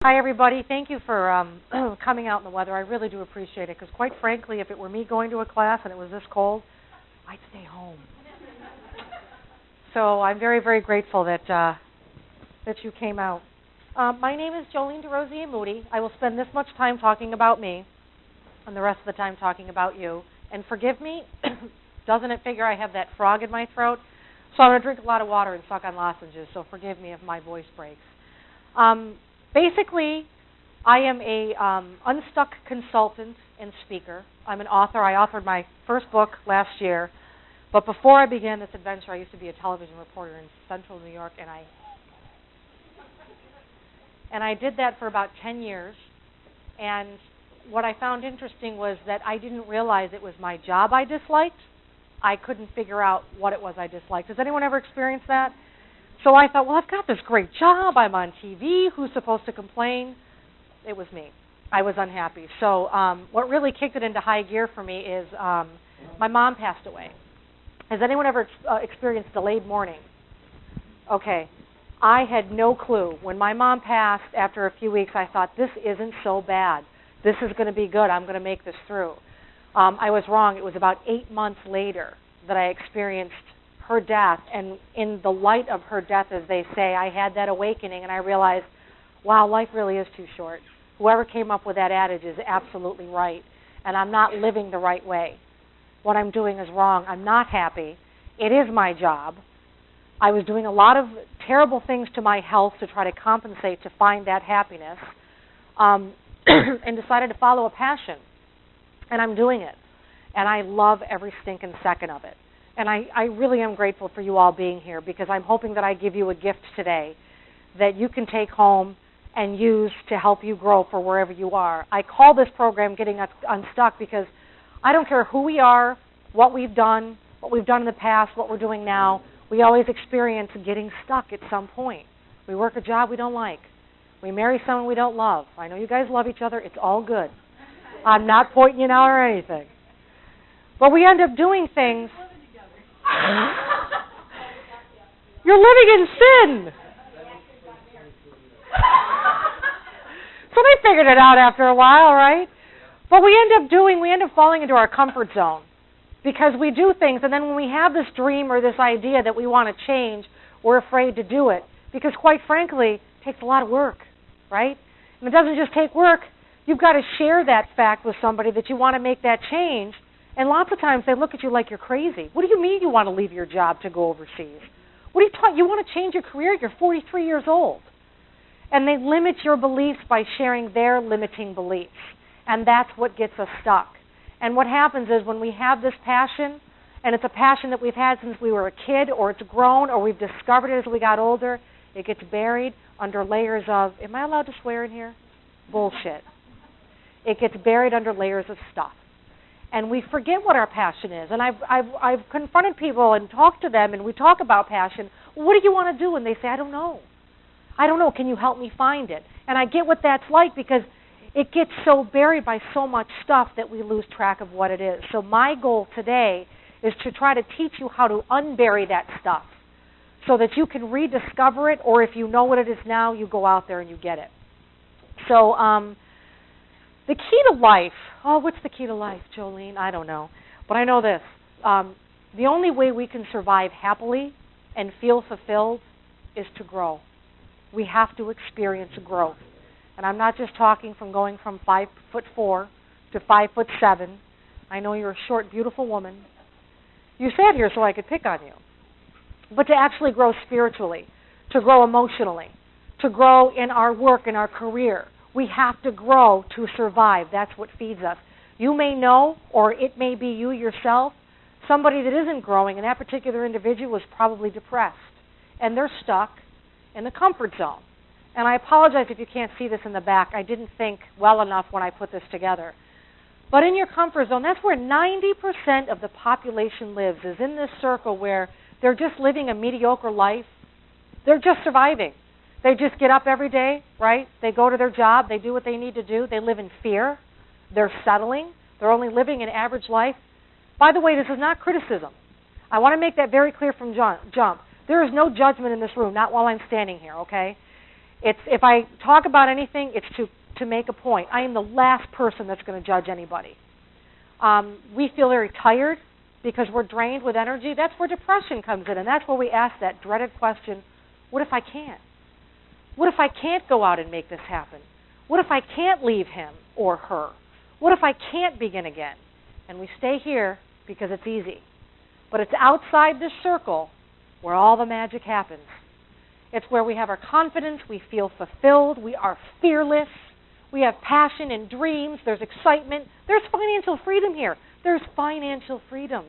Hi, everybody. Thank you for coming out in the weather. I really do appreciate it because, quite frankly, if it were me going to a class and it was this cold, I'd stay home. So I'm very, very grateful that you came out. My name is Joleene DesRosiers Moody. I will spend this much time talking about me and the rest of the time talking about you. And forgive me, doesn't it figure I have that frog in my throat? So I'm going to drink a lot of water and suck on lozenges, so forgive me if my voice breaks. Basically, I am a Unstuck consultant and speaker. I'm an author. I authored my first book last year. But before I began this adventure, I used to be a television reporter in central New York, and I did that for about 10 years. And what I found interesting was that I didn't realize it was my job I disliked. I couldn't figure out what it was I disliked. Has anyone ever experienced that? So I thought, well, I've got this great job. I'm on TV. Who's supposed to complain? It was me. I was unhappy. So what really kicked it into high gear for me is my mom passed away. Has anyone ever experienced delayed mourning? Okay. I had no clue. When my mom passed, after a few weeks, I thought, this isn't so bad. This is going to be good. I'm going to make this through. I was wrong. It was about 8 months later that I experienced her death, and in the light of her death, as they say, I had that awakening, and I realized, wow, life really is too short. Whoever came up with that adage is absolutely right, and I'm not living the right way. What I'm doing is wrong. I'm not happy. It is my job. I was doing a lot of terrible things to my health to try to compensate to find that happiness, and decided to follow a passion, and I'm doing it, and I love every stinking second of it. And I really am grateful for you all being here because I'm hoping that I give you a gift today that you can take home and use to help you grow for wherever you are. I call this program Getting Unstuck because I don't care who we are, what we've done in the past, what we're doing now. We always experience getting stuck at some point. We work a job we don't like. We marry someone we don't love. I know you guys love each other. It's all good. I'm not pointing you out or anything. But we end up doing things. You're living in sin. So they figured it out after a while, right? But we end up falling into our comfort zone because we do things, and then when we have this dream or this idea that we want to change, we're afraid to do it because, quite frankly, it takes a lot of work, right? And it doesn't just take work. You've got to share that fact with somebody that you want to make that change. And lots of times they look at you like you're crazy. What do you mean you want to leave your job to go overseas? What are you talking? You want to change your career? You're 43 years old. And they limit your beliefs by sharing their limiting beliefs. And that's what gets us stuck. And what happens is when we have this passion, and it's a passion that we've had since we were a kid, or it's grown, or we've discovered it as we got older, it gets buried under layers of, am I allowed to swear in here? Bullshit. It gets buried under layers of stuff. And we forget what our passion is. And I've confronted people and talked to them, and we talk about passion. Well, what do you want to do? And they say, I don't know. I don't know. Can you help me find it? And I get what that's like because it gets so buried by so much stuff that we lose track of what it is. So my goal today is to try to teach you how to unbury that stuff so that you can rediscover it, or if you know what it is now, you go out there and you get it. So the key to life, what's the key to life, Joleene? I don't know. But I know this. The only way we can survive happily and feel fulfilled is to grow. We have to experience growth. And I'm not just talking from going from 5'4" to 5'7". I know you're a short, beautiful woman. You sat here so I could pick on you. But to actually grow spiritually, to grow emotionally, to grow in our work, in our career, we have to grow to survive. That's what feeds us. You may know, or it may be you yourself, somebody that isn't growing, and that particular individual is probably depressed. And they're stuck in the comfort zone. And I apologize if you can't see this in the back. I didn't think well enough when I put this together. But in your comfort zone, that's where 90% of the population lives, is in this circle where they're just living a mediocre life. They're just surviving. They just get up every day, right? They go to their job. They do what they need to do. They live in fear. They're settling. They're only living an average life. By the way, this is not criticism. I want to make that very clear from jump. There is no judgment in this room, not while I'm standing here, okay? If I talk about anything, it's to make a point. I am the last person that's going to judge anybody. We feel very tired because we're drained with energy. That's where depression comes in, and that's where we ask that dreaded question, what if I can't? What if I can't go out and make this happen? What if I can't leave him or her? What if I can't begin again? And we stay here because it's easy. But it's outside this circle where all the magic happens. It's where we have our confidence, we feel fulfilled, we are fearless, we have passion and dreams, there's excitement. There's financial freedom here. There's financial freedom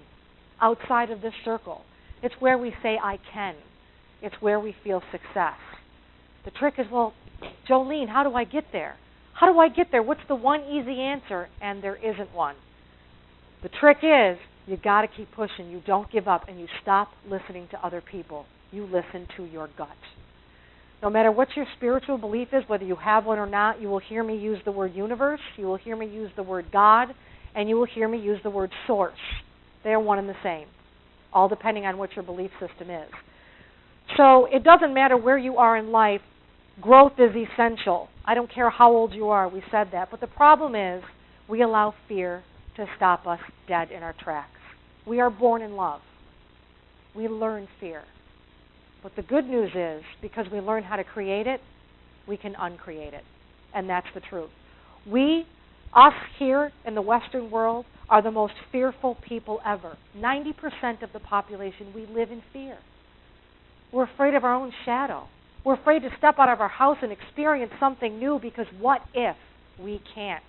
outside of this circle. It's where we say, I can. It's where we feel success. The trick is, well, Joleene, how do I get there? How do I get there? What's the one easy answer? And there isn't one. The trick is, you got to keep pushing. You don't give up, and you stop listening to other people. You listen to your gut. No matter what your spiritual belief is, whether you have one or not, you will hear me use the word universe, you will hear me use the word God, and you will hear me use the word source. They are one and the same, all depending on what your belief system is. So it doesn't matter where you are in life, growth is essential. I don't care how old you are, we said that. But the problem is we allow fear to stop us dead in our tracks. We are born in love. We learn fear. But the good news is, because we learn how to create it, we can uncreate it. And that's the truth. Us here in the Western world, are the most fearful people ever. 90% of the population, we live in fear. We're afraid of our own shadow. We're afraid to step out of our house and experience something new because what if we can't?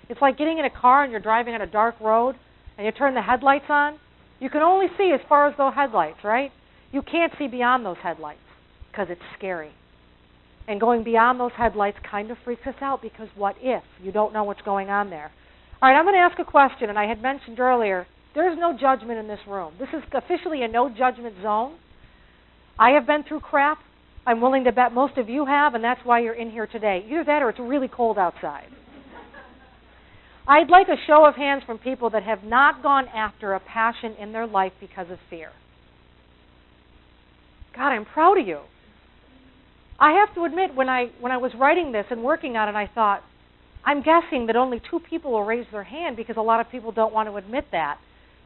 It's like getting in a car and you're driving on a dark road and you turn the headlights on. You can only see as far as those headlights, right? You can't see beyond those headlights because it's scary. And going beyond those headlights kind of freaks us out because what if? You don't know what's going on there. All right, I'm going to ask a question, and I had mentioned earlier, there's no judgment in this room. This is officially a no-judgment zone. I have been through crap. I'm willing to bet most of you have, and that's why you're in here today. Either that or it's really cold outside. I'd like a show of hands from people that have not gone after a passion in their life because of fear. God, I'm proud of you. I have to admit, when I was writing this and working on it, I thought, I'm guessing that only 2 people will raise their hand because a lot of people don't want to admit that.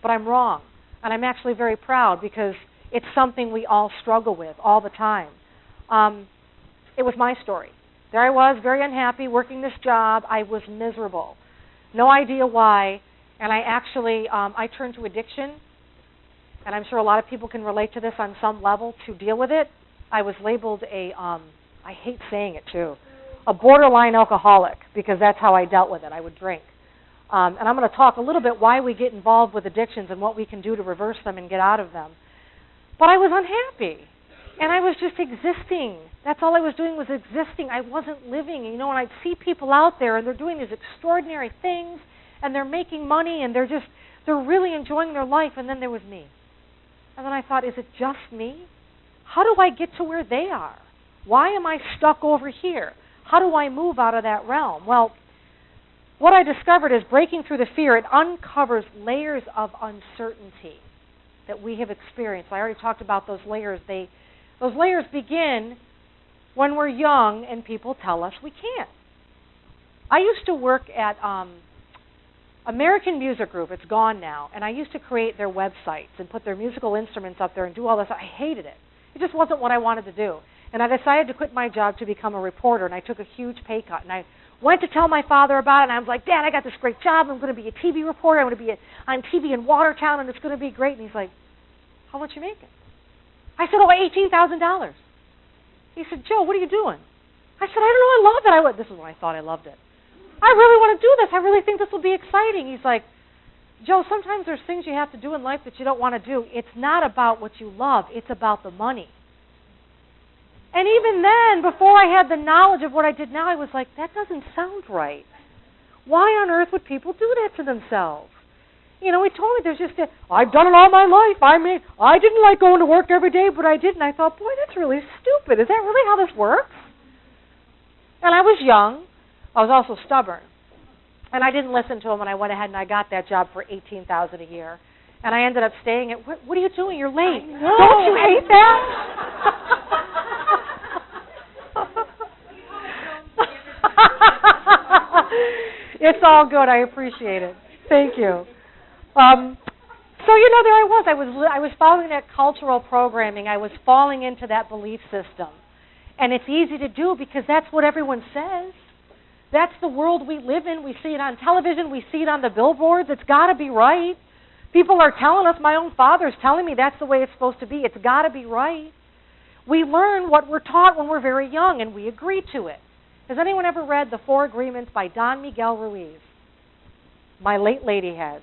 But I'm wrong. And I'm actually very proud because it's something we all struggle with all the time. It was my story. There I was, very unhappy, working this job. I was miserable. No idea why. And I actually, I turned to addiction. And I'm sure a lot of people can relate to this on some level to deal with it. I was labeled I hate saying it too, a borderline alcoholic because that's how I dealt with it. I would drink. And I'm going to talk a little bit why we get involved with addictions and what we can do to reverse them and get out of them. But I was unhappy. And I was just existing. That's all I was doing was existing. I wasn't living. You know, and I'd see people out there and they're doing these extraordinary things and they're making money and they're really enjoying their life. And then there was me. And then I thought, is it just me? How do I get to where they are? Why am I stuck over here? How do I move out of that realm? Well, what I discovered is breaking through the fear, it uncovers layers of uncertainty that we have experienced. I already talked about those layers. Those layers begin when we're young and people tell us we can't. I used to work at American Music Group. It's gone now. And I used to create their websites and put their musical instruments up there and do all this. I hated it. It just wasn't what I wanted to do. And I decided to quit my job to become a reporter, and I took a huge pay cut. And I went to tell my father about it, and I was like, Dad, I got this great job. I'm going to be a TV reporter. I'm going to be on TV in Watertown, and it's going to be great. And he's like, how much you making? I said, $18,000. He said, Joe, what are you doing? I said, I don't know. I love it. This is when I thought I loved it. I really want to do this. I really think this will be exciting. He's like, Joe, sometimes there's things you have to do in life that you don't want to do. It's not about what you love. It's about the money. And even then, before I had the knowledge of what I did now, I was like, that doesn't sound right. Why on earth would people do that to themselves? You know, he told me there's just I've done it all my life. I didn't like going to work every day, but I did. And I thought, boy, that's really stupid. Is that really how this works? And I was young. I was also stubborn. And I didn't listen to him, and I went ahead and I got that job for $18,000 a year. And I ended up staying at, what are you doing? You're late. Don't you hate that? all good. I appreciate it. Thank you. So, there I was following that cultural programming. I was falling into that belief system. And it's easy to do because that's what everyone says. That's the world we live in. We see it on television. We see it on the billboards. It's got to be right. People are telling us, my own father's telling me that's the way it's supposed to be. It's got to be right. We learn what we're taught when we're very young, and we agree to it. Has anyone ever read The Four Agreements by Don Miguel Ruiz? My late lady has.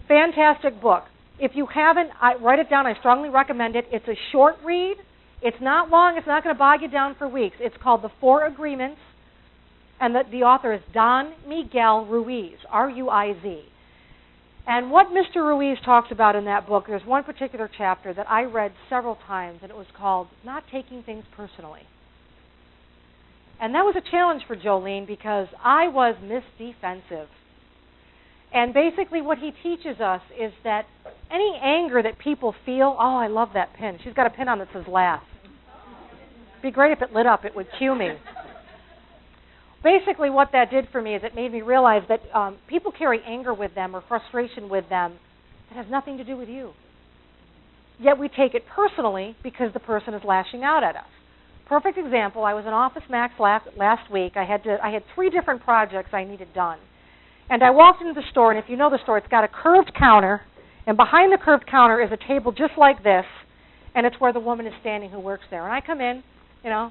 Fantastic book. If you haven't, write it down. I strongly recommend it. It's a short read. It's not long. It's not going to bog you down for weeks. It's called The Four Agreements, and the author is Don Miguel Ruiz, R-U-I-Z. And what Mr. Ruiz talks about in that book, there's one particular chapter that I read several times, and it was called Not Taking Things Personally. And that was a challenge for Joleene because I was misdefensive. And basically what he teaches us is that any anger that people feel, oh, I love that pin. She's got a pin on that says laugh. It'd be great if it lit up. It would cue me. Basically what that did for me is it made me realize that people carry anger with them or frustration with them that has nothing to do with you. Yet we take it personally because the person is lashing out at us. Perfect example, I was in Office Max last week. I had 3 different projects I needed done. And I walked into the store, and if you know the store, it's got a curved counter, and behind the curved counter is a table just like this, and it's where the woman is standing who works there. And I come in,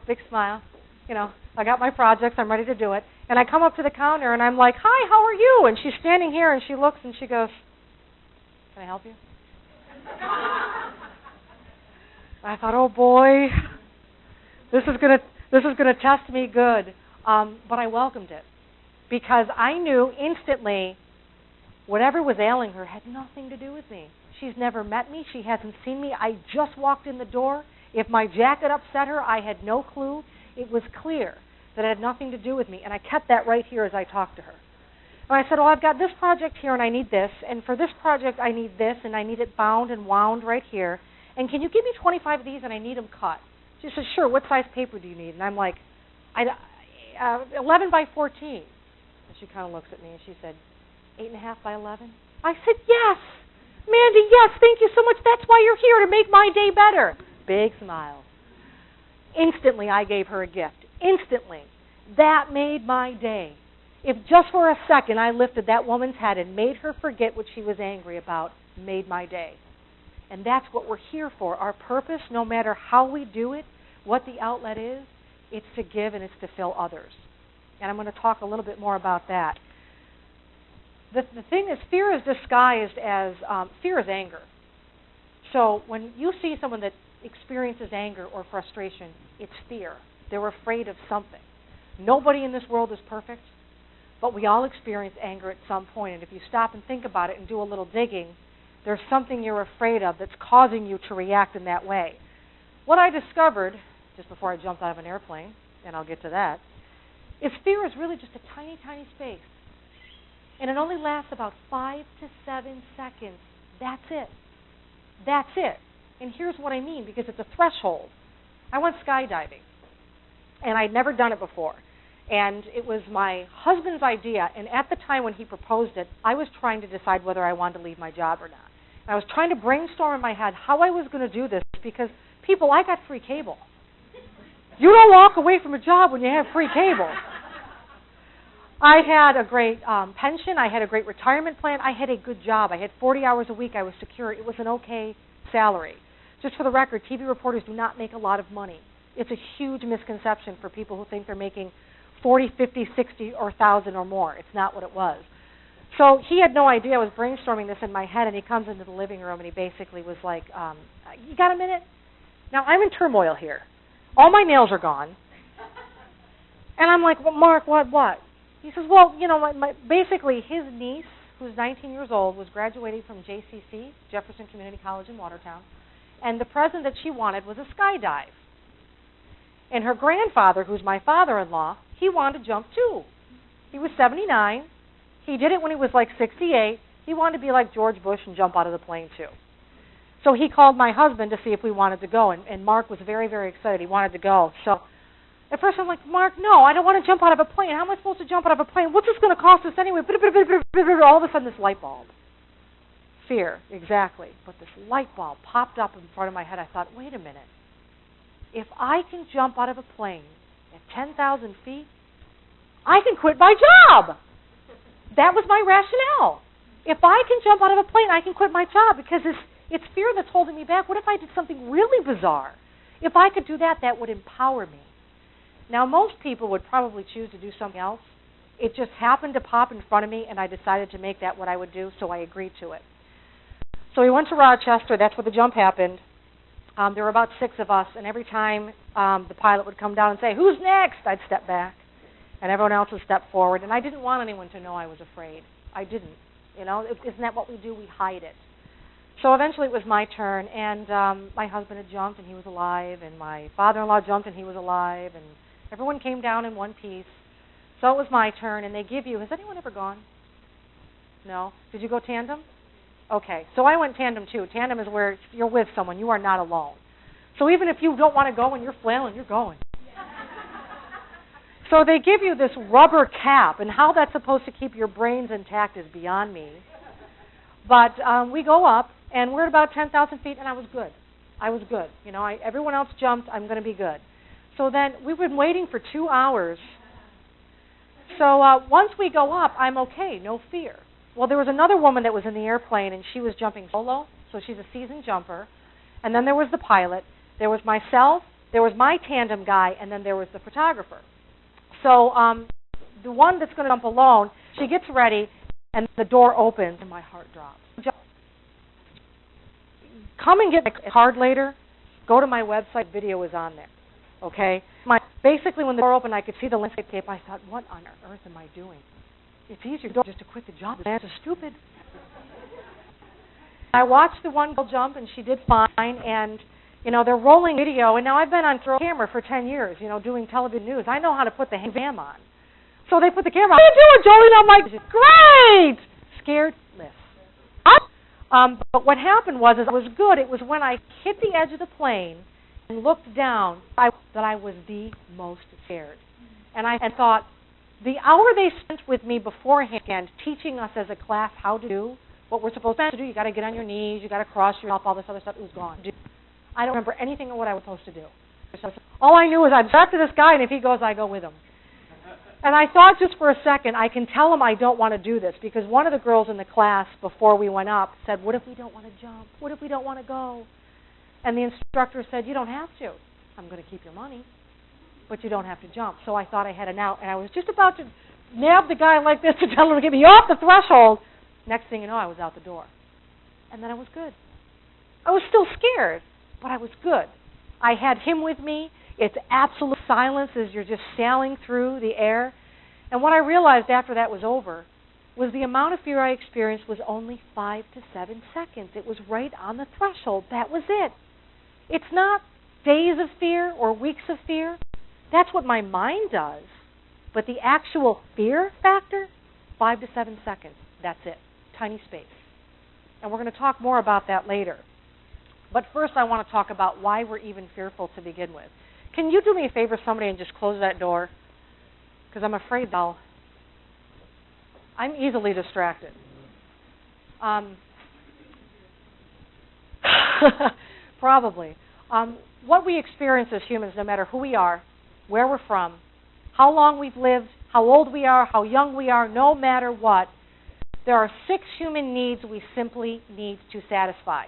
big smile, I got my projects, I'm ready to do it, and I come up to the counter, and I'm like, hi, how are you? And she's standing here, and she looks, and she goes, can I help you? I thought, oh boy, this is gonna test me good, but I welcomed it. Because I knew instantly whatever was ailing her had nothing to do with me. She's never met me. She hasn't seen me. I just walked in the door. If my jacket upset her, I had no clue. It was clear that it had nothing to do with me. And I kept that right here as I talked to her. And I said, I've got this project here and I need this. And for this project, I need this and I need it bound and wound right here. And can you give me 25 of these and I need them cut? She said, sure. What size paper do you need? And I'm like, 11 by 14. She kind of looks at me and she said, 8.5 by 11? I said, yes, Mandy, yes, thank you so much. That's why you're here, to make my day better. Big smile. Instantly, I gave her a gift. Instantly. That made my day. If just for a second I lifted that woman's head and made her forget what she was angry about, made my day. And that's what we're here for. Our purpose, no matter how we do it, what the outlet is, it's to give and it's to fill others. And I'm going to talk a little bit more about that. The thing is, fear is disguised as, fear is anger. So when you see someone that experiences anger or frustration, it's fear. They're afraid of something. Nobody in this world is perfect, but we all experience anger at some point. And if you stop and think about it and do a little digging, there's something you're afraid of that's causing you to react in that way. What I discovered, just before I jumped out of an airplane, and I'll get to that, is fear is really just a tiny, tiny space. And it only lasts about 5 to 7 seconds. That's it. That's it. And here's what I mean, because it's a threshold. I went skydiving, and I'd never done it before. And it was my husband's idea, and at the time when he proposed it, I was trying to decide whether I wanted to leave my job or not. And I was trying to brainstorm in my head how I was going to do this, because, people, I got free cable. You don't walk away from a job when you have free cable. I had a great pension. I had a great retirement plan. I had a good job. I had 40 hours a week. I was secure. It was an okay salary. Just for the record, TV reporters do not make a lot of money. It's a huge misconception for people who think they're making 40, 50, 60, or 1,000 or more. It's not what it was. So he had no idea I was brainstorming this in my head, and he comes into the living room, and he basically was like, you got a minute? Now, I'm in turmoil here. All my nails are gone. And I'm like, well, Mark, what? He says, well, basically his niece, who's 19 years old, was graduating from JCC, Jefferson Community College in Watertown, and the present that she wanted was a skydive. And her grandfather, who's my father-in-law, he wanted to jump too. He was 79. He did it when he was like 68. He wanted to be like George Bush and jump out of the plane too. So he called my husband to see if we wanted to go, and Mark was very, very excited. He wanted to go. So At first I'm like, Mark, no, I don't want to jump out of a plane. How am I supposed to jump out of a plane? What's this going to cost us anyway? All of a sudden this light bulb. Fear, exactly. But this light bulb popped up in front of my head. I thought, wait a minute. If I can jump out of a plane at 10,000 feet, I can quit my job. That was my rationale. If I can jump out of a plane, I can quit my job because it's fear that's holding me back. What if I did something really bizarre? If I could do that, that would empower me. Now, most people would probably choose to do something else. It just happened to pop in front of me, and I decided to make that what I would do, so I agreed to it. So we went to Rochester. That's where the jump happened. There were about 6 of us, and every time the pilot would come down and say, "Who's next?" I'd step back, and everyone else would step forward. And I didn't want anyone to know I was afraid. I didn't. You know, isn't that what we do? We hide it. So eventually it was my turn, and my husband had jumped, and he was alive, and my father-in-law jumped, and he was alive, and everyone came down in one piece. So it was my turn, and they give you, has anyone ever gone? No? Did you go tandem? Okay, so I went tandem too. Tandem is where you're with someone. You are not alone. So even if you don't want to go and you're flailing, you're going. So they give you this rubber cap, and how that's supposed to keep your brains intact is beyond me. But we go up, and we're at about 10,000 feet, and I was good. I was good. You know, everyone else jumped. I'm going to be good. So then we've been waiting for 2 hours. So once we go up, I'm okay, no fear. Well, there was another woman that was in the airplane, and she was jumping solo, so she's a seasoned jumper. And then there was the pilot. There was myself. There was my tandem guy, and then there was the photographer. So the one that's going to jump alone, she gets ready, and the door opens, and my heart drops. Come and get my card later. Go to my website. Video is on there. Okay? Basically, when the door opened, I could see the landscape. I thought, what on earth am I doing? It's easier just to quit the job. That's stupid. I watched the one girl jump, and she did fine, and you know, they're rolling video, and now I've been on camera for 10 years, you know, doing television news. I know how to put the cam on. So they put the camera on. How you doing, Joleene? I'm like, great! Scared? But what happened was it was good. It was when I hit the edge of the plane and looked down that I was the most scared. And I thought, the hour they spent with me beforehand teaching us as a class how to do what we're supposed to do, you got to get on your knees, you got to cross yourself, all this other stuff, it was gone. I don't remember anything of what I was supposed to do. All I knew was I'd talk to this guy, and if he goes, I go with him. And I thought just for a second, I can tell him I don't want to do this, because one of the girls in the class before we went up said, what if we don't want to jump? What if we don't want to go? And the instructor said, you don't have to. I'm going to keep your money, but you don't have to jump. So I thought I had an out, and I was just about to nab the guy like this to tell him to get me off the threshold. Next thing you know, I was out the door. And then I was good. I was still scared, but I was good. I had him with me. It's absolute silence as you're just sailing through the air. And what I realized after that was over was the amount of fear I experienced was only 5 to 7 seconds. It was right on the threshold. That was it. It's not days of fear or weeks of fear. That's what my mind does. But the actual fear factor, 5 to 7 seconds. That's it. Tiny space. And we're going to talk more about that later. But first I want to talk about why we're even fearful to begin with. Can you do me a favor, somebody, and just close that door? Because I'm afraid I'm easily distracted. Probably. What we experience as humans, no matter who we are, where we're from, how long we've lived, how old we are, how young we are, no matter what, there are 6 human needs we simply need to satisfy.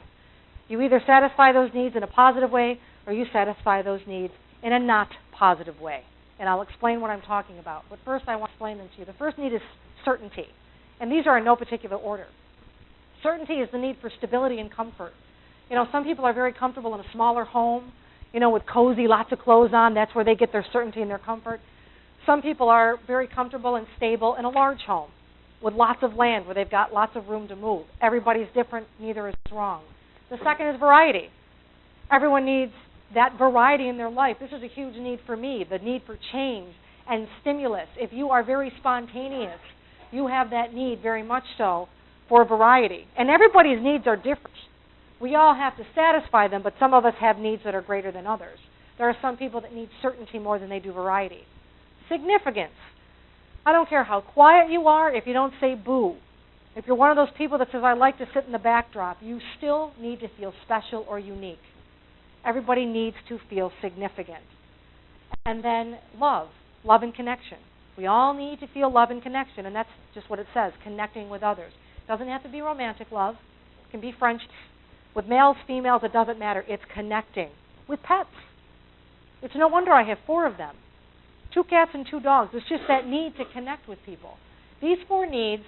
You either satisfy those needs in a positive way or you satisfy those needs in a not positive way. And I'll explain what I'm talking about. But first I want to explain them to you. The first need is certainty. And these are in no particular order. Certainty is the need for stability and comfort. You know, some people are very comfortable in a smaller home, you know, with cozy, lots of clothes on. That's where they get their certainty and their comfort. Some people are very comfortable and stable in a large home with lots of land where they've got lots of room to move. Everybody's different. Neither is wrong. The second is variety. Everyone needs that variety in their life. This is a huge need for me, the need for change and stimulus. If you are very spontaneous, you have that need very much so for variety. And everybody's needs are different. We all have to satisfy them, but some of us have needs that are greater than others. There are some people that need certainty more than they do variety. Significance. I don't care how quiet you are if you don't say boo. If you're one of those people that says, I like to sit in the backdrop, you still need to feel special or unique. Everybody needs to feel significant. And then love and connection. We all need to feel love and connection, and that's just what it says, connecting with others. It doesn't have to be romantic love. It can be friendships. With males, females, it doesn't matter. It's connecting. With pets. It's no wonder I have 4 of them. 2 cats and 2 dogs. It's just that need to connect with people. These 4 needs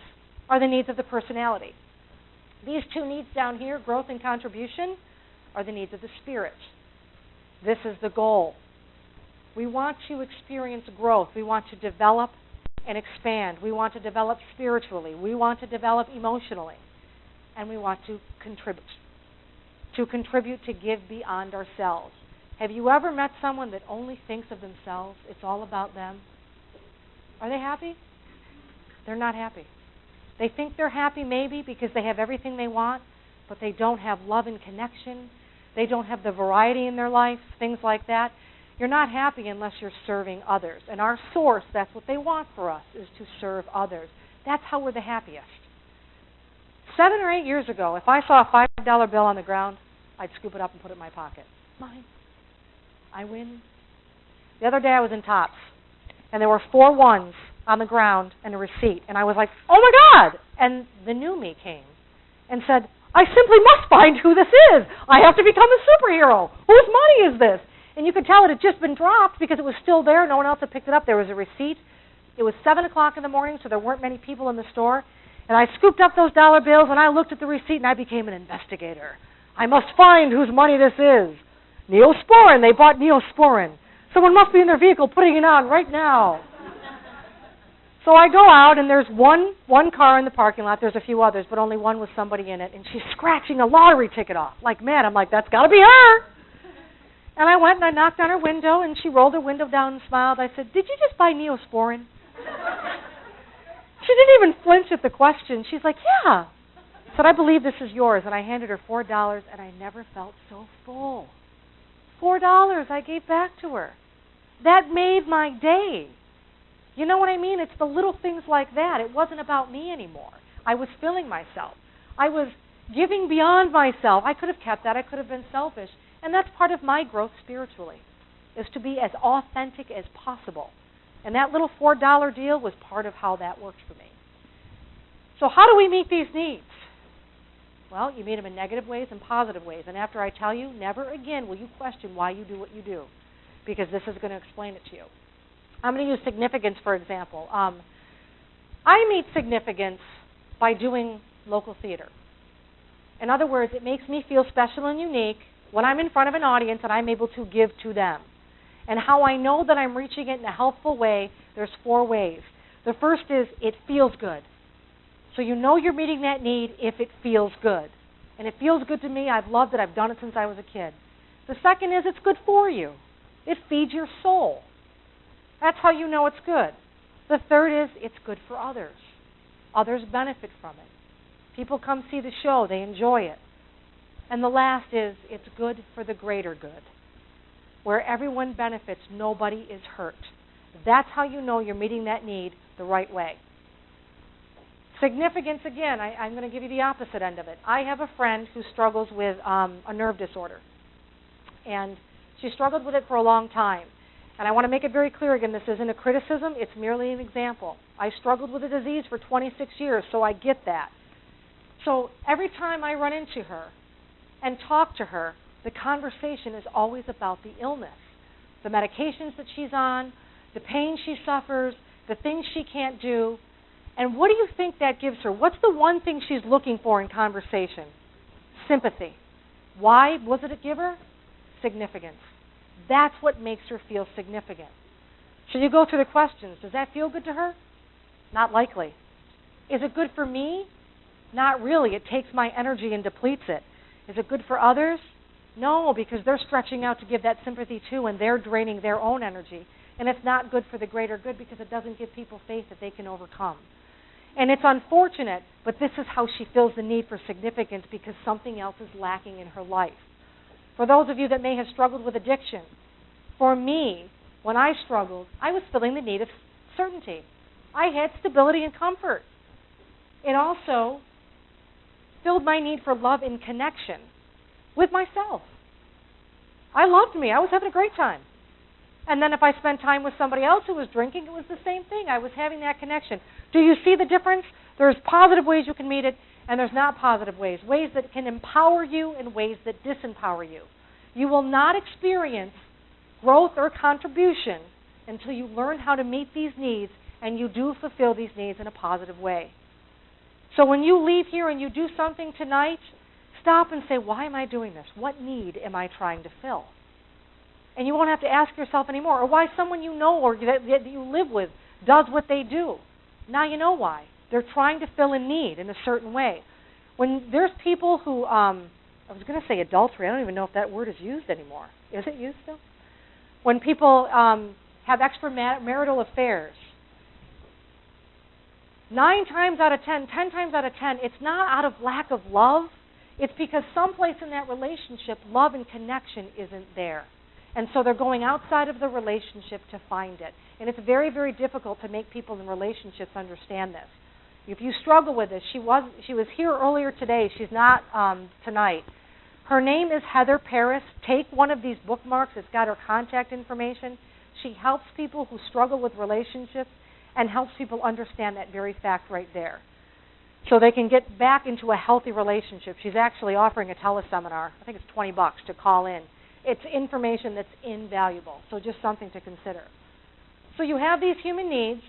are the needs of the personality. These 2 needs down here, growth and contribution, are the needs of the spirit. This is the goal. We want to experience growth. We want to develop and expand. We want to develop spiritually. We want to develop emotionally. And we want to contribute. To contribute, to give beyond ourselves. Have you ever met someone that only thinks of themselves? It's all about them. Are they happy? They're not happy. They think they're happy maybe because they have everything they want, but they don't have love and connection. They don't have the variety in their life, things like that. You're not happy unless you're serving others. And our source, that's what they want for us, is to serve others. That's how we're the happiest. 7 or 8 years ago, if I saw a $5 bill on the ground, I'd scoop it up and put it in my pocket. Mine. I win. The other day I was in Tops, and there were 4 ones on the ground and a receipt. And I was like, oh my God! And the new me came and said, I simply must find who this is. I have to become a superhero. Whose money is this? And you could tell it had just been dropped because it was still there. No one else had picked it up. There was a receipt. It was 7 o'clock in the morning, so there weren't many people in the store. And I scooped up those dollar bills, and I looked at the receipt, and I became an investigator. I must find whose money this is. Neosporin. They bought Neosporin. Someone must be in their vehicle putting it on right now. So I go out, and there's one car in the parking lot. There's a few others, but only one with somebody in it. And she's scratching a lottery ticket off. Like mad. I'm like, that's got to be her. And I went and I knocked on her window, and she rolled her window down and smiled. I said, did you just buy Neosporin? She didn't even flinch at the question. She's like, yeah. I said, I believe this is yours. And I handed her $4, and I never felt so full. $4 I gave back to her. That made my day. You know what I mean? It's the little things like that. It wasn't about me anymore. I was filling myself. I was giving beyond myself. I could have kept that. I could have been selfish. And that's part of my growth spiritually, is to be as authentic as possible. And that little $4 deal was part of how that worked for me. So how do we meet these needs? Well, you meet them in negative ways and positive ways. And after I tell you, never again will you question why you do what you do, because this is going to explain it to you. I'm going to use significance, for example. I meet significance by doing local theater. In other words, it makes me feel special and unique when I'm in front of an audience and I'm able to give to them. And how I know that I'm reaching it in a helpful way, there's 4 ways. The first is it feels good. So you know you're meeting that need if it feels good. And it feels good to me. I've loved it. I've done it since I was a kid. The second is it's good for you. It feeds your soul. That's how you know it's good. The third is it's good for others. Others benefit from it. People come see the show. They enjoy it. And the last is it's good for the greater good. Where everyone benefits, nobody is hurt. That's how you know you're meeting that need the right way. Significance, again, I'm going to give you the opposite end of it. I have a friend who struggles with a nerve disorder. And she struggled with it for a long time. And I want to make it very clear again, this isn't a criticism, it's merely an example. I struggled with a disease for 26 years, so I get that. So every time I run into her and talk to her, the conversation is always about the illness, the medications that she's on, the pain she suffers, the things she can't do. And what do you think that gives her? What's the one thing she's looking for in conversation? Sympathy. Why was it a giver? Significance. That's what makes her feel significant. So you go through the questions. Does that feel good to her? Not likely. Is it good for me? Not really. It takes my energy and depletes it. Is it good for others? No, because they're stretching out to give that sympathy too, and they're draining their own energy. And it's not good for the greater good because it doesn't give people faith that they can overcome. And it's unfortunate, but this is how she feels the need for significance because something else is lacking in her life. For those of you that may have struggled with addiction, For me, when I struggled, I was filling the need of certainty. I had stability and comfort. It also filled my need for love and connection with myself. I loved me. I was having a great time. And then if I spent time with somebody else who was drinking, it was the same thing. I was having that connection. Do you see the difference? There's positive ways you can meet it, and there's not positive ways. Ways that can empower you and ways that disempower you. You will not experience growth or contribution until you learn how to meet these needs and you do fulfill these needs in a positive way. So when you leave here and you do something tonight, stop and say, why am I doing this? What need am I trying to fill? And you won't have to ask yourself anymore, or why someone you know or that you live with does what they do. Now you know why. They're trying to fill a need in a certain way. When there's people who, I was going to say adultery. I don't even know if that word is used anymore. Is it used still? When people have extramarital affairs, 9 times out of 10, 10 times out of 10, it's not out of lack of love. It's because someplace in that relationship, love and connection isn't there. And so they're going outside of the relationship to find it. And it's very, very difficult to make people in relationships understand this. If you struggle with this, she was here earlier today. She's not tonight. Her name is Heather Paris. Take one of these bookmarks. It's got her contact information. She helps people who struggle with relationships and helps people understand that very fact right there, so they can get back into a healthy relationship. She's actually offering a teleseminar. I think it's $20 to call in. It's information that's invaluable, so just something to consider. So you have these human needs.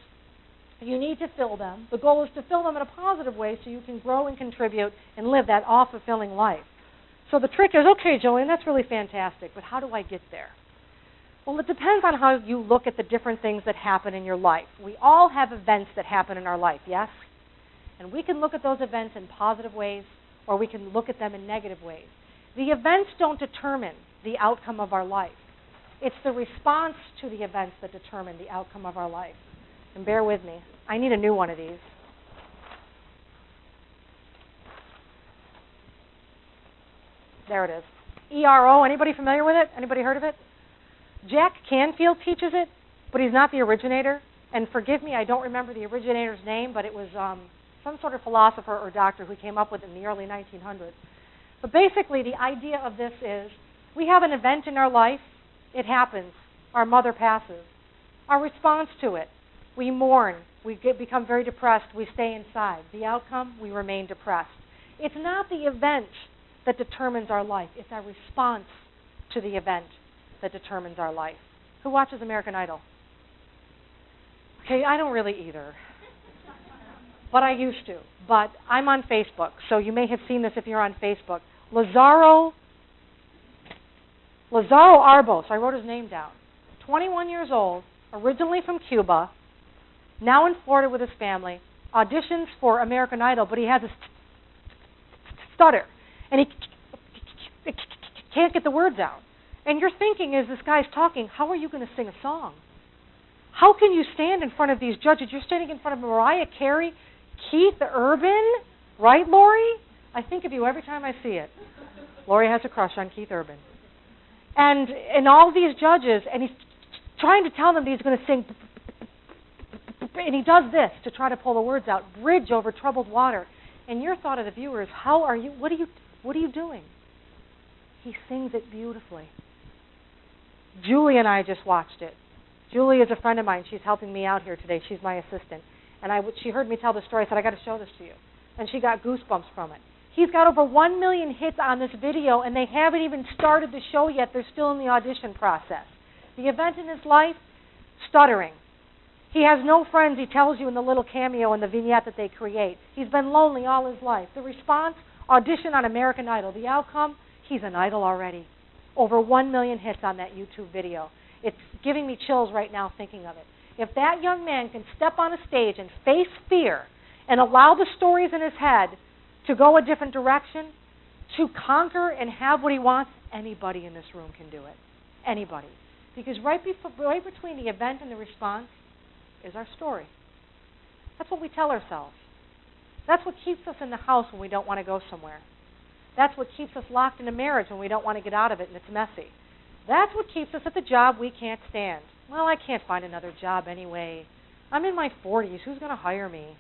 You need to fill them. The goal is to fill them in a positive way so you can grow and contribute and live that all-fulfilling life. So the trick is, okay, Joleene, that's really fantastic, but how do I get there? Well, it depends on how you look at the different things that happen in your life. We all have events that happen in our life, yes? And we can look at those events in positive ways, or we can look at them in negative ways. The events don't determine the outcome of our life. It's the response to the events that determine the outcome of our life. And bear with me. I need a new one of these. There it is. ERO. Anybody familiar with it? Anybody heard of it? Jack Canfield teaches it, but he's not the originator. And forgive me, I don't remember the originator's name, but it was some sort of philosopher or doctor who came up with it in the early 1900s. But basically, the idea of this is we have an event in our life. It happens. Our mother passes. Our response to it, we mourn. We become very depressed. We stay inside. The outcome, we remain depressed. It's not the event that determines our life. It's our response to the event that determines our life. Who watches American Idol? Okay, I don't really either. But I used to. But I'm on Facebook, so you may have seen this if you're on Facebook. Lazaro Arbos, I wrote his name down. 21 years old, originally from Cuba, now in Florida with his family, auditions for American Idol, but he has a stutter. And he can't get the words out. And you're thinking, as this guy's talking, how are you going to sing a song? How can you stand in front of these judges? You're standing in front of Mariah Carey, Keith Urban, right, Lori? I think of you every time I see it. Lori has a crush on Keith Urban. And all these judges, and he's trying to tell them that he's going to sing, and he does this to try to pull the words out, bridge over troubled water. And your thought of the viewer is, how are you, what are you doing? He sings it beautifully. Julie and I just watched it. Julie is a friend of mine. She's helping me out here today. She's my assistant. And she heard me tell the story. I said, I got to show this to you. And she got goosebumps from it. He's got over 1 million hits on this video, and they haven't even started the show yet. They're still in the audition process. The event in his life, stuttering. He has no friends, he tells you in the little cameo in the vignette that they create. He's been lonely all his life. The response, audition on American Idol. The outcome, he's an idol already. Over 1 million hits on that YouTube video. It's giving me chills right now thinking of it. If that young man can step on a stage and face fear and allow the stories in his head to go a different direction, to conquer and have what he wants, anybody in this room can do it. Anybody. Because right between the event and the response is our story. That's what we tell ourselves. That's what keeps us in the house when we don't want to go somewhere. That's what keeps us locked in a marriage when we don't want to get out of it and it's messy. That's what keeps us at the job we can't stand. Well, I can't find another job anyway. I'm in my 40s. Who's going to hire me?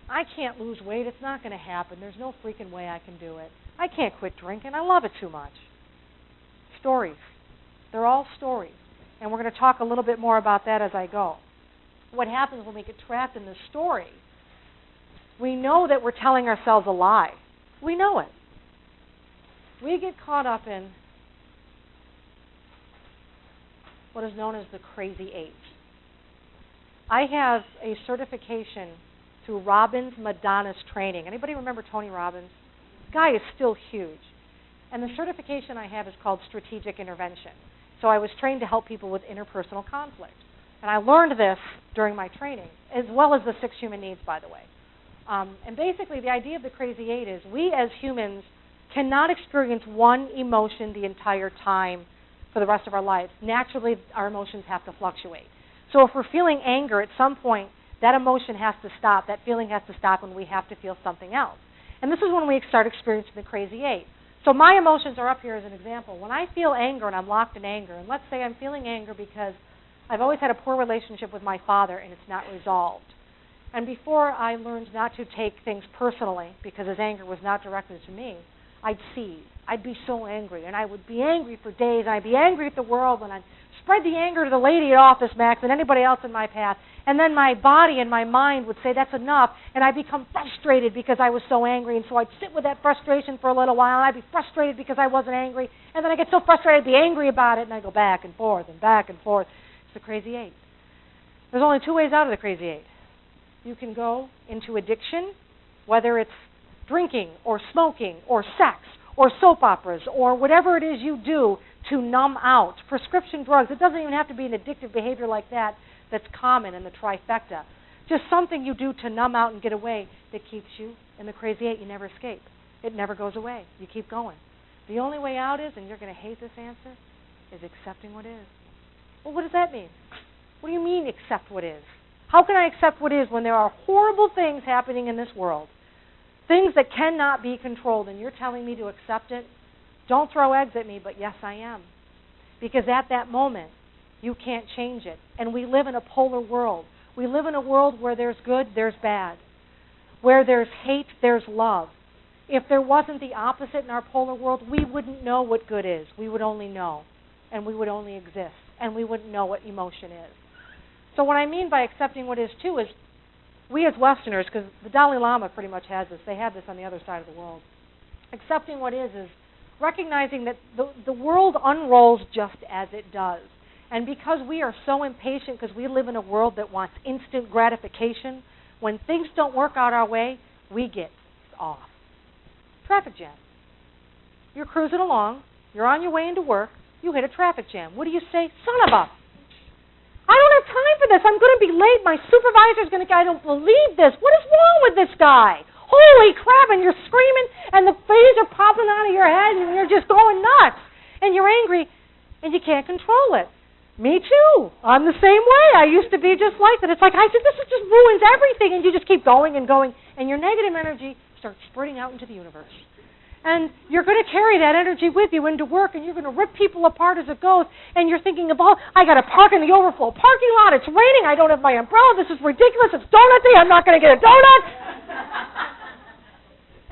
I can't lose weight. It's not going to happen. There's no freaking way I can do it. I can't quit drinking. I love it too much. Stories. They're all stories. And we're going to talk a little bit more about that as I go. What happens when we get trapped in this story, we know that we're telling ourselves a lie. We know it. We get caught up in what is known as the crazy eight. I have a certification through Robbins Madonna's training. Anybody remember Tony Robbins? This guy is still huge. And the certification I have is called strategic intervention. So I was trained to help people with interpersonal conflict. And I learned this during my training, as well as the 6 human needs, by the way. And basically, the idea of the crazy eight is we as humans cannot experience one emotion the entire time for the rest of our lives. Naturally, our emotions have to fluctuate. So if we're feeling anger at some point, that emotion has to stop. That feeling has to stop, and we have to feel something else. And this is when we start experiencing the crazy eight. So my emotions are up here as an example. When I feel anger and I'm locked in anger, and let's say I'm feeling anger because I've always had a poor relationship with my father and it's not resolved. And before I learned not to take things personally, because his anger was not directed to me, I'd seethe. I'd be so angry, and I would be angry for days, and I'd be angry at the world, and I'd spread the anger to the lady at Office Max and anybody else in my path, and then my body and my mind would say, that's enough, and I'd become frustrated because I was so angry, and so I'd sit with that frustration for a little while, and I'd be frustrated because I wasn't angry, and then I get so frustrated I'd be angry about it, and I'd go back and forth and back and forth. It's the crazy eight. There's only 2 ways out of the crazy eight. You can go into addiction, whether it's drinking or smoking or sex or soap operas or whatever it is you do to numb out. Prescription drugs. It doesn't even have to be an addictive behavior like that that's common in the trifecta. Just something you do to numb out and get away that keeps you in the crazy eight. You never escape. It never goes away. You keep going. The only way out is, and you're going to hate this answer, is accepting what is. Well, what does that mean? What do you mean accept what is? How can I accept what is when there are horrible things happening in this world? Things that cannot be controlled, and you're telling me to accept it? Don't throw eggs at me, but yes, I am. Because at that moment, you can't change it. And we live in a polar world. We live in a world where there's good, there's bad. Where there's hate, there's love. If there wasn't the opposite in our polar world, we wouldn't know what good is. We would only know. And we would only exist. And we wouldn't know what emotion is. So what I mean by accepting what is, too, is we as Westerners, because the Dalai Lama pretty much has this, they have this on the other side of the world. Accepting what is recognizing that the world unrolls just as it does. And because we are so impatient, because we live in a world that wants instant gratification, when things don't work out our way, we get off. Traffic jam. You're cruising along, you're on your way into work, you hit a traffic jam. What do you say? Son of a... I don't have time for this. I'm going to be late. My supervisor's going to... I don't believe this. What is wrong with this guy? Holy crap, and you're screaming, and the flames are popping out of your head, and you're just going nuts. And you're angry, and you can't control it. Me too. I'm the same way. I used to be just like that. It's like, this just ruins everything, and you just keep going and going, and your negative energy starts spreading out into the universe. And you're going to carry that energy with you into work, and you're going to rip people apart as it goes, and you're thinking of, I got to park in the overflow parking lot. It's raining. I don't have my umbrella. This is ridiculous. It's donut-y. I'm not going to get a donut.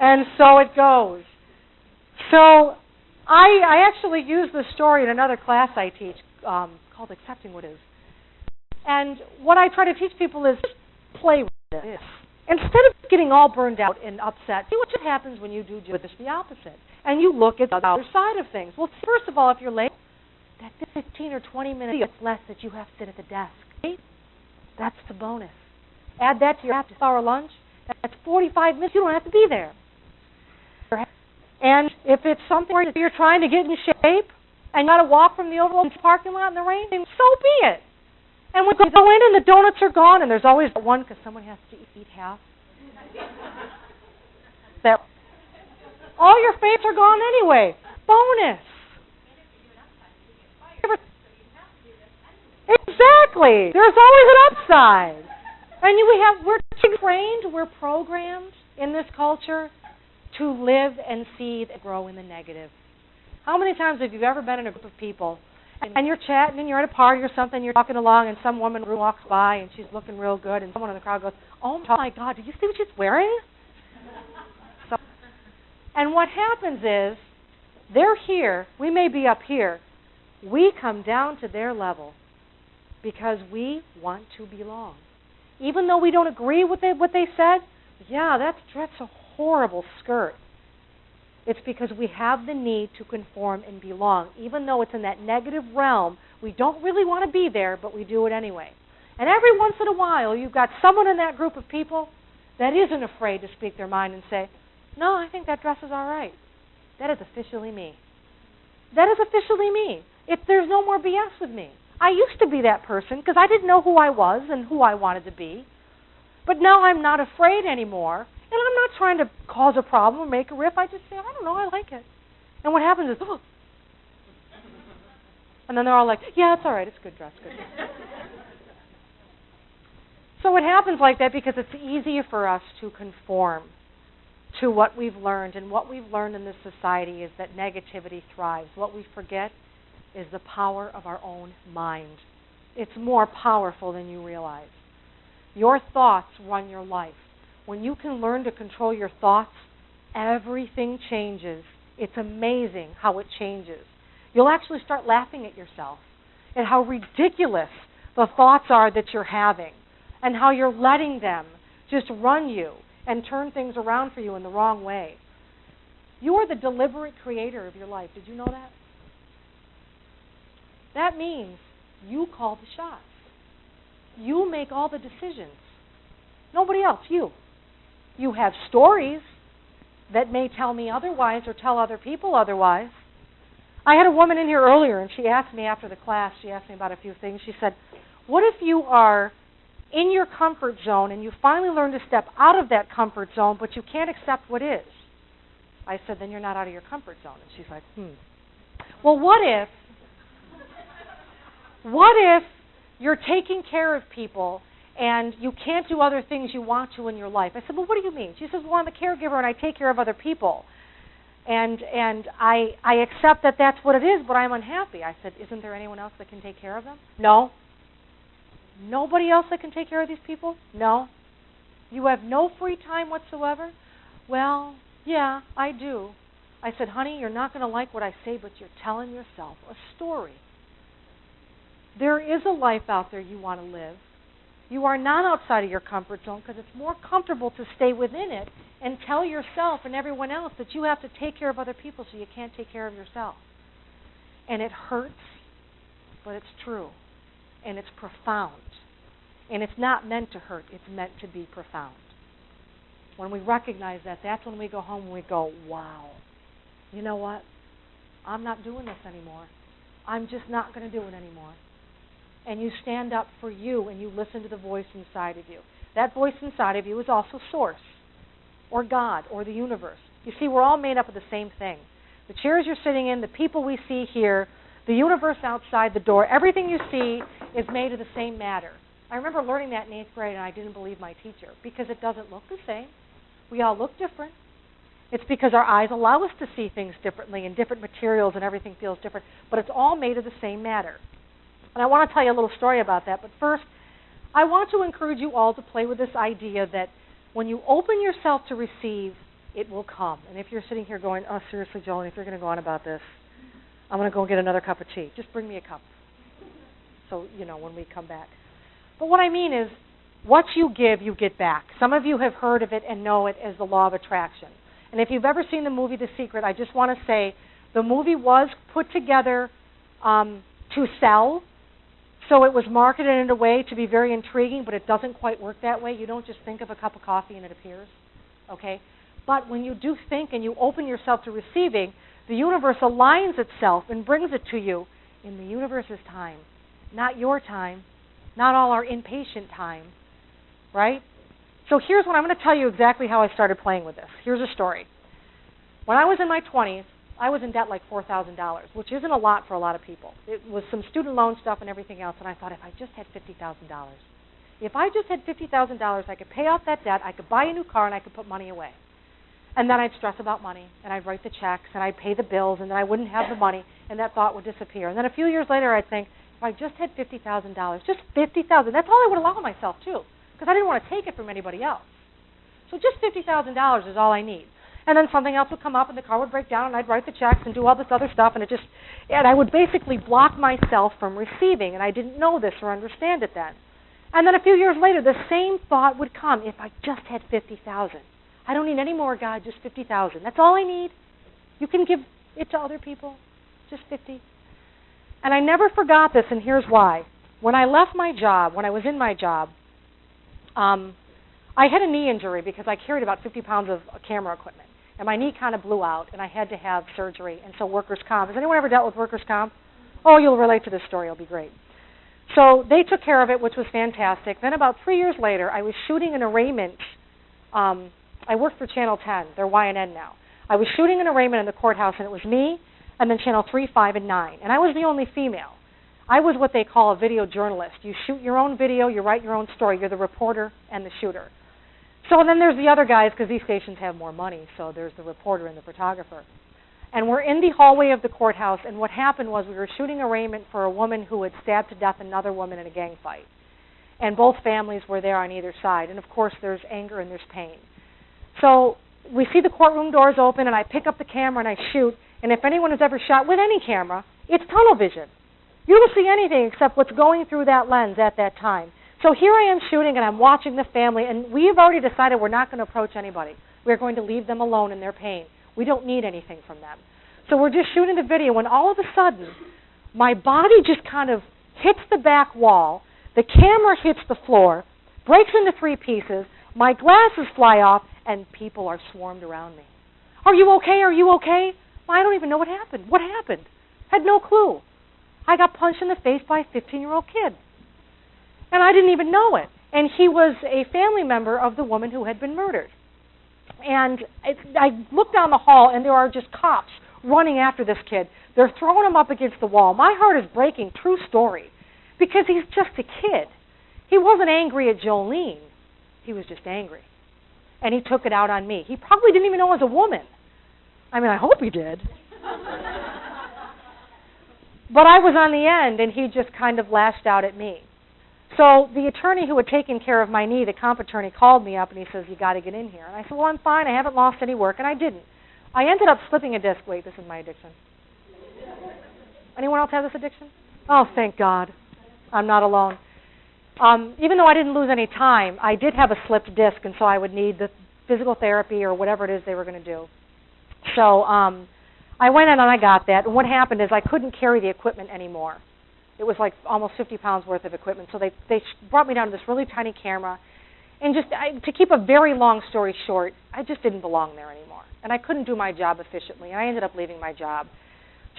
And so it goes. So I actually use this story in another class I teach called Accepting What Is. And what I try to teach people is just play with this. Instead of getting all burned out and upset, see what happens when you do just the opposite. And you look at the other side of things. Well, first of all, if you're late, that 15 or 20 minutes less that you have to sit at the desk, right? That's the bonus. Add that to your half-hour lunch. That's 45 minutes. You don't have to be there. And if it's something where you're trying to get in shape and you got to walk from the overflow parking lot in the rain, then so be it. And when you go in and the donuts are gone, and there's always one because someone has to eat half. That all your favorites are gone anyway. Bonus. Exactly. There's always an upside. And we're trained, we're programmed in this culture to live and seethe and grow in the negative. How many times have you ever been in a group of people And you're chatting and you're at a party or something, you're talking along and some woman walks by and she's looking real good and someone in the crowd goes, oh my God, did you see what she's wearing? So, and what happens is, they're here, we may be up here, we come down to their level because we want to belong. Even though we don't agree with what they said, yeah, that's a horrible skirt. It's because we have the need to conform and belong. Even though it's in that negative realm, we don't really want to be there, but we do it anyway. And every once in a while, you've got someone in that group of people that isn't afraid to speak their mind and say, no, I think that dress is all right. That is officially me. That is officially me. There's no more BS with me. I used to be that person because I didn't know who I was and who I wanted to be. But now I'm not afraid anymore. And I'm not trying to cause a problem or make a riff. I just say, I don't know, I like it. And what happens is, oh. And then they're all like, yeah, it's all right, it's a good dress, good dress. So it happens like that because it's easier for us to conform to what we've learned. And what we've learned in this society is that negativity thrives. What we forget is the power of our own mind. It's more powerful than you realize. Your thoughts run your life. When you can learn to control your thoughts, everything changes. It's amazing how it changes. You'll actually start laughing at yourself and how ridiculous the thoughts are that you're having and how you're letting them just run you and turn things around for you in the wrong way. You are the deliberate creator of your life. Did you know that? That means you call the shots. You make all the decisions. Nobody else, you. You have stories that may tell me otherwise or tell other people otherwise. I had a woman in here earlier, and she asked me after the class, she asked me about a few things. She said, what if you are in your comfort zone and you finally learn to step out of that comfort zone, but you can't accept what is? I said, then you're not out of your comfort zone. And she's like, Well, what if you're taking care of people and you can't do other things you want to in your life? I said, well, what do you mean? She says, well, I'm a caregiver and I take care of other people. And I accept that that's what it is, but I'm unhappy. I said, isn't there anyone else that can take care of them? No. Nobody else that can take care of these people? No. You have no free time whatsoever? Well, yeah, I do. I said, honey, you're not going to like what I say, but you're telling yourself a story. There is a life out there you want to live. You are not outside of your comfort zone because it's more comfortable to stay within it and tell yourself and everyone else that you have to take care of other people so you can't take care of yourself. And it hurts, but it's true. And it's profound. And it's not meant to hurt. It's meant to be profound. When we recognize that, that's when we go home and we go, wow, you know what? I'm not doing this anymore. I'm just not going to do it anymore. And you stand up for you and you listen to the voice inside of you. That voice inside of you is also Source or God or the universe. You see, we're all made up of the same thing. The chairs you're sitting in, the people we see here, the universe outside the door, everything you see is made of the same matter. I remember learning that in 8th grade and I didn't believe my teacher because it doesn't look the same. We all look different. It's because our eyes allow us to see things differently and different materials and everything feels different, but it's all made of the same matter. And I want to tell you a little story about that, but first, I want to encourage you all to play with this idea that when you open yourself to receive, it will come. And if you're sitting here going, oh, seriously, Joleene, if you're going to go on about this, I'm going to go get another cup of tea. Just bring me a cup so, when we come back. But what I mean is, what you give, you get back. Some of you have heard of it and know it as the law of attraction. And if you've ever seen the movie The Secret, I just want to say the movie was put together to sell. So it was marketed in a way to be very intriguing, but it doesn't quite work that way. You don't just think of a cup of coffee and it appears, okay? But when you do think and you open yourself to receiving, the universe aligns itself and brings it to you in the universe's time, not your time, not all our impatient time, right? So here's what I'm going to tell you exactly how I started playing with this. Here's a story. When I was in my 20s, I was in debt like $4,000, which isn't a lot for a lot of people. It was some student loan stuff and everything else, and I thought if I just had $50,000. If I just had $50,000, I could pay off that debt, I could buy a new car, and I could put money away. And then I'd stress about money, and I'd write the checks, and I'd pay the bills, and then I wouldn't have the money, and that thought would disappear. And then a few years later, I'd think, if I just had $50,000, just $50,000, that's all I would allow myself, too, because I didn't want to take it from anybody else. So just $50,000 is all I need. And then something else would come up, and the car would break down, and I'd write the checks and do all this other stuff, and I would basically block myself from receiving, and I didn't know this or understand it then. And then a few years later, the same thought would come, if I just had $50,000. I don't need any more, God, just $50,000. That's all I need. You can give it to other people, just $50,000. And I never forgot this, and here's why. When I left my job, when I was in my job, I had a knee injury because I carried about 50 pounds of camera equipment. And my knee kind of blew out, and I had to have surgery, and so workers' comp. Has anyone ever dealt with workers' comp? Oh, you'll relate to this story. It'll be great. So they took care of it, which was fantastic. Then about 3 years later, I was shooting an arraignment. I worked for Channel 10. They're YNN now. I was shooting an arraignment in the courthouse, and it was me and then Channel 3, 5, and 9. And I was the only female. I was what they call a video journalist. You shoot your own video, you write your own story. You're the reporter and the shooter. So then there's the other guys, because these stations have more money, so there's the reporter and the photographer. And we're in the hallway of the courthouse, and what happened was we were shooting arraignment for a woman who had stabbed to death another woman in a gang fight. And both families were there on either side. And, of course, there's anger and there's pain. So we see the courtroom doors open, and I pick up the camera and I shoot. And if anyone has ever shot with any camera, it's tunnel vision. You don't see anything except what's going through that lens at that time. So here I am shooting, and I'm watching the family, and we've already decided we're not going to approach anybody. We're going to leave them alone in their pain. We don't need anything from them. So we're just shooting the video, when all of a sudden, my body just kind of hits the back wall, the camera hits the floor, breaks into 3 pieces, my glasses fly off, and people are swarmed around me. Are you okay? Are you okay? I don't even know what happened. What happened? Had no clue. I got punched in the face by a 15-year-old kid. And I didn't even know it. And he was a family member of the woman who had been murdered. And I look down the hall, and there are just cops running after this kid. They're throwing him up against the wall. My heart is breaking, true story, because he's just a kid. He wasn't angry at Joleene. He was just angry. And he took it out on me. He probably didn't even know I was a woman. I mean, I hope he did. But I was on the end, and he just kind of lashed out at me. So the attorney who had taken care of my knee, the comp attorney, called me up, and he says, you got to get in here. And I said, well, I'm fine. I haven't lost any work, and I didn't. I ended up slipping a disc. Wait, this is my addiction. Anyone else have this addiction? Oh, thank God. I'm not alone. Even though I didn't lose any time, I did have a slipped disc, and so I would need the physical therapy or whatever it is they were going to do. So I went in and I got that, and what happened is I couldn't carry the equipment anymore. It was like almost 50 pounds worth of equipment, so they brought me down to this really tiny camera, and to keep a very long story short, I just didn't belong there anymore, and I couldn't do my job efficiently, and I ended up leaving my job.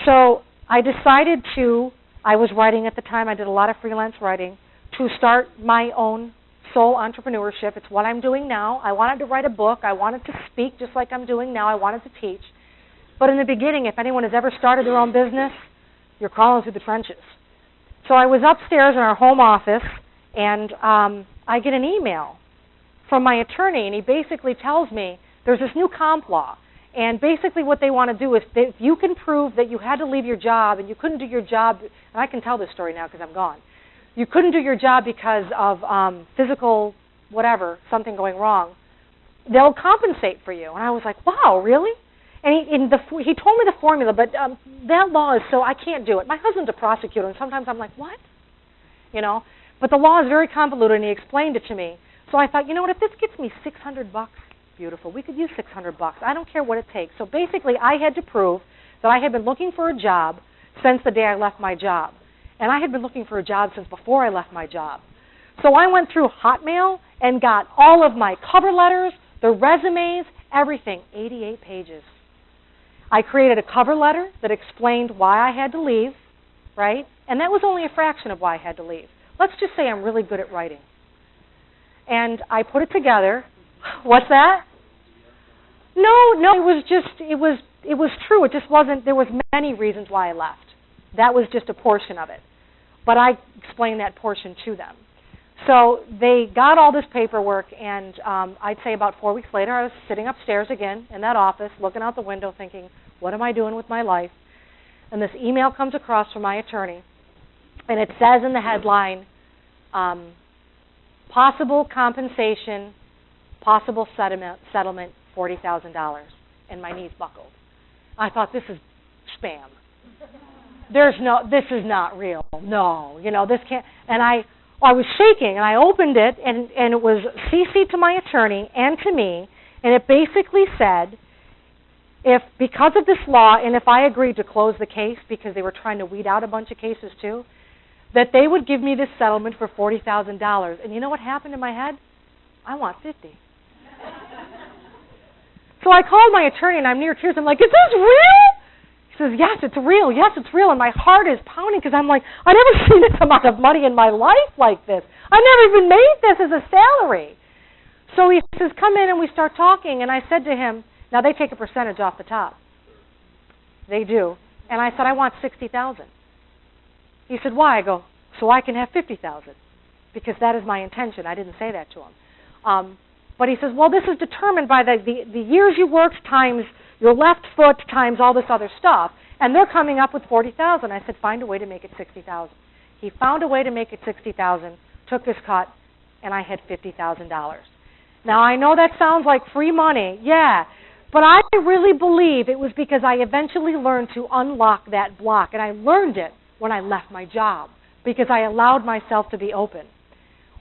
So I decided I was writing at the time, I did a lot of freelance writing, to start my own sole entrepreneurship. It's what I'm doing now. I wanted to write a book. I wanted to speak just like I'm doing now. I wanted to teach. But in the beginning, if anyone has ever started their own business, you're crawling through the trenches. So I was upstairs in our home office, and I get an email from my attorney, and he basically tells me there's this new comp law. And basically what they want to do is if you can prove that you had to leave your job and you couldn't do your job, and I can tell this story now because I'm gone. You couldn't do your job because of physical whatever, something going wrong, they'll compensate for you. And I was like, wow, really? And he told me the formula, but that law is so I can't do it. My husband's a prosecutor, and sometimes I'm like, what? You know? But the law is very convoluted, and he explained it to me. So I thought, you know what, if this gets me $600, beautiful. We could use $600. I don't care what it takes. So basically, I had to prove that I had been looking for a job since the day I left my job. And I had been looking for a job since before I left my job. So I went through Hotmail and got all of my cover letters, the resumes, everything, 88 pages. I created a cover letter that explained why I had to leave, right? And that was only a fraction of why I had to leave. Let's just say I'm really good at writing. And I put it together. What's that? No, it was true. It just wasn't, there was many reasons why I left. That was just a portion of it. But I explained that portion to them. So they got all this paperwork, and I'd say about 4 weeks later, I was sitting upstairs again in that office, looking out the window thinking, what am I doing with my life? And this email comes across from my attorney, and it says in the headline, possible compensation, possible settlement, $40,000. And my knees buckled. I thought, this is spam. This is not real. No, this can't. And I was shaking, and I opened it, and it was CC'd to my attorney and to me, and it basically said, because of this law, and if I agreed to close the case, because they were trying to weed out a bunch of cases too, that they would give me this settlement for $40,000. And you know what happened in my head? I want 50. So I called my attorney, and I'm near tears. I'm like, is this real? He says, yes, it's real. Yes, it's real. And my heart is pounding because I'm like, I've never seen this amount of money in my life like this. I've never even made this as a salary. So he says, come in, and we start talking. And I said to him, now they take a percentage off the top. They do. And I said, I want $60,000. He said, why? I go, so I can have $50,000, because that is my intention. I didn't say that to him. But he says, well, this is determined by the years you worked times your left foot times all this other stuff, and they're coming up with $40,000. I said, find a way to make it $60,000. He found a way to make it $60,000, took his cut, and I had $50,000. Now, I know that sounds like free money, yeah, but I really believe it was because I eventually learned to unlock that block, and I learned it when I left my job, because I allowed myself to be open.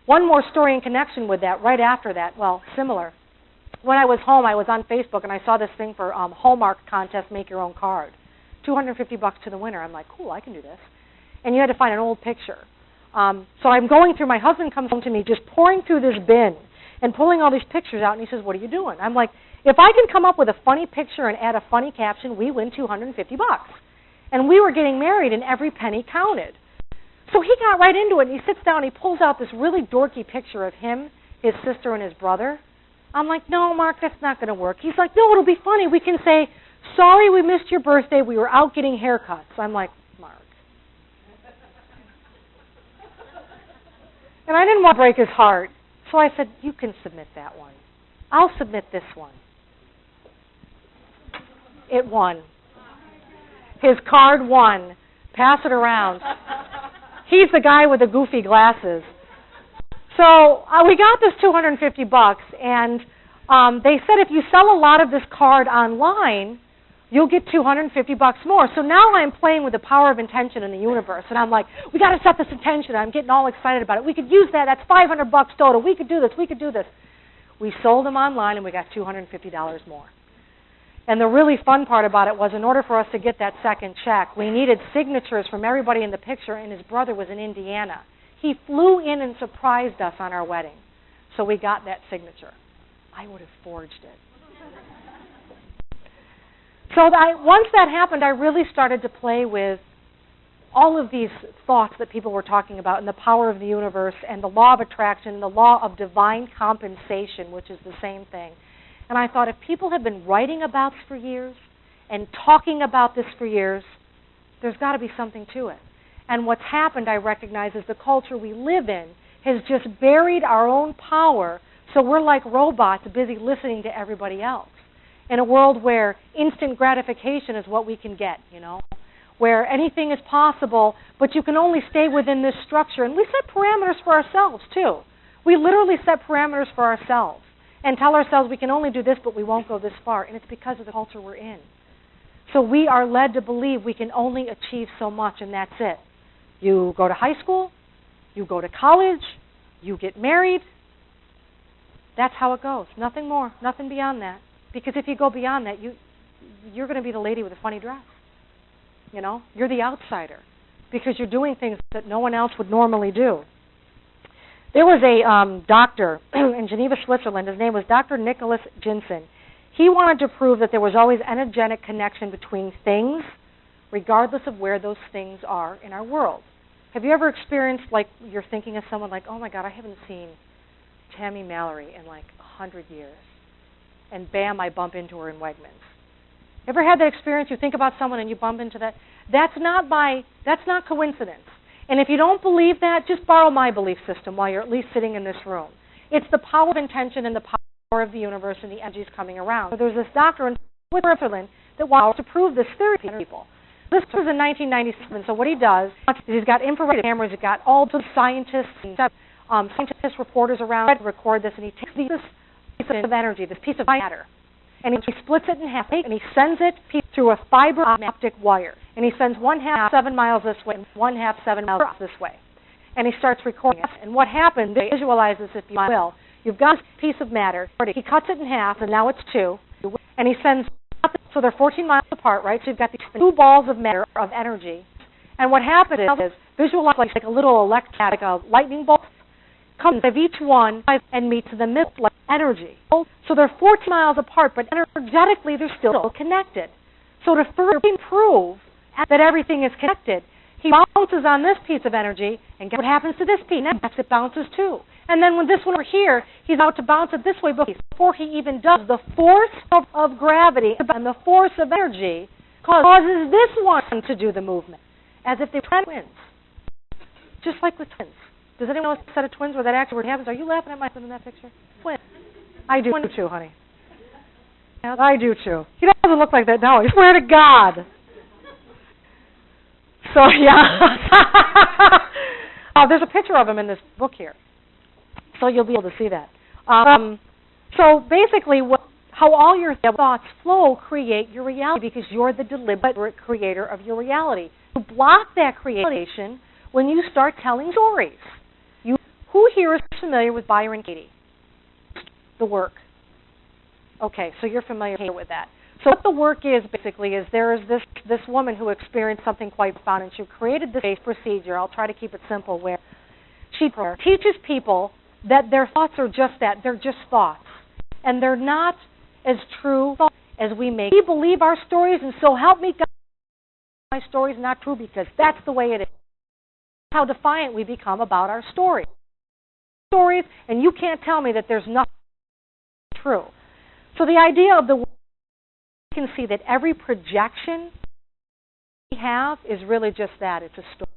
One more story in connection with that, right after that, well, similar. When I was home, I was on Facebook, and I saw this thing for Hallmark contest, make your own card. $250 to the winner. I'm like, cool, I can do this. And you had to find an old picture. So I'm going through, my husband comes home to me just pouring through this bin and pulling all these pictures out, and he says, what are you doing? I'm like, if I can come up with a funny picture and add a funny caption, we win $250. And we were getting married, and every penny counted. So he got right into it, and he sits down, and he pulls out this really dorky picture of him, his sister, and his brother. I'm like, no, Mark, that's not going to work. He's like, no, it'll be funny. We can say, sorry we missed your birthday. We were out getting haircuts. I'm like, Mark. And I didn't want to break his heart. So I said, you can submit that one. I'll submit this one. It won. His card won. Pass it around. He's the guy with the goofy glasses. So we got this $250, and they said if you sell a lot of this card online, you'll get $250 more. So now I'm playing with the power of intention in the universe, and I'm like, we got to set this intention. I'm getting all excited about it. We could use that. That's $500 total. We could do this. We could do this. We sold them online, and we got $250 more. And the really fun part about it was, in order for us to get that second check, we needed signatures from everybody in the picture, and his brother was in Indiana. He flew in and surprised us on our wedding. So we got that signature. I would have forged it. So once that happened, I really started to play with all of these thoughts that people were talking about, and the power of the universe, and the law of attraction, the law of divine compensation, which is the same thing. And I thought, if people have been writing about this for years and talking about this for years, there's got to be something to it. And what's happened, I recognize, is the culture we live in has just buried our own power, so we're like robots busy listening to everybody else. In a world where instant gratification is what we can get, where anything is possible, but you can only stay within this structure. And we set parameters for ourselves, too. We literally set parameters for ourselves and tell ourselves we can only do this, but we won't go this far. And it's because of the culture we're in. So we are led to believe we can only achieve so much, and that's it. You go to high school, you go to college, you get married. That's how it goes. Nothing more, nothing beyond that. Because if you go beyond that, you're going to be the lady with a funny dress. You're the outsider because you're doing things that no one else would normally do. There was a doctor in Geneva, Switzerland. His name was Dr. Nicholas Jensen. He wanted to prove that there was always energetic connection between things, regardless of where those things are in our world. Have you ever experienced, like, you're thinking of someone like, oh my God, I haven't seen Tammy Mallory in like 100 years. And bam, I bump into her in Wegmans. Ever had that experience? You think about someone and you bump into that? That's not coincidence. And if you don't believe that, just borrow my belief system while you're at least sitting in this room. It's the power of intention and the power of the universe and the energies coming around. So there's this doctor in Switzerland that wants to prove this theory to people. This was in 1997, so what he does is he's got infrared cameras, he's got all the scientists and scientists, reporters around to record this, and he takes this piece of energy, this piece of matter, and he splits it in half, and he sends it through a fiber optic wire. And he sends 1/2 7 miles this way and 1/2 7 miles this way. And he starts recording it. And what happens, visualize this if you will, you've got this piece of matter, he cuts it in half, and now it's 2, and he sends, so they're 14 miles apart, right? So you've got these 2 balls of matter, of energy. And what happens is, visualize like a little like a lightning bolt, comes of each one and meets the middle of energy. So they're 14 miles apart, but energetically they're still connected. So to further prove that everything is connected, he bounces on this piece of energy, and guess what happens to this piece? Next, it bounces too. And then when this one over here, he's about to bounce it this way before he even does. The force of gravity and the force of energy causes this one to do the movement, as if they were twins. Just like with twins. Does anyone know a set of twins where that actually happens? Are you laughing at my son in that picture? Twins. I do too, honey. I do too. He doesn't look like that now. I swear to God. So, yeah. There's a picture of him in this book here. So you'll be able to see that. So basically, how all your thoughts flow create your reality, because you're the deliberate creator of your reality. You block that creation when you start telling stories. Who here is familiar with Byron Katie? The work. Okay, so you're familiar with that. So what the work is, basically, is there is this woman who experienced something quite profound, and she created this procedure. I'll try to keep it simple, where she teaches people that their thoughts are just that. They're just thoughts. And they're not as true as we make. We believe our stories, and so help me God, my story is not true, because that's the way it is. How defiant we become about our stories. And you can't tell me that there's nothing true. So the idea of the work, you can see that every projection we have is really just that. It's a story.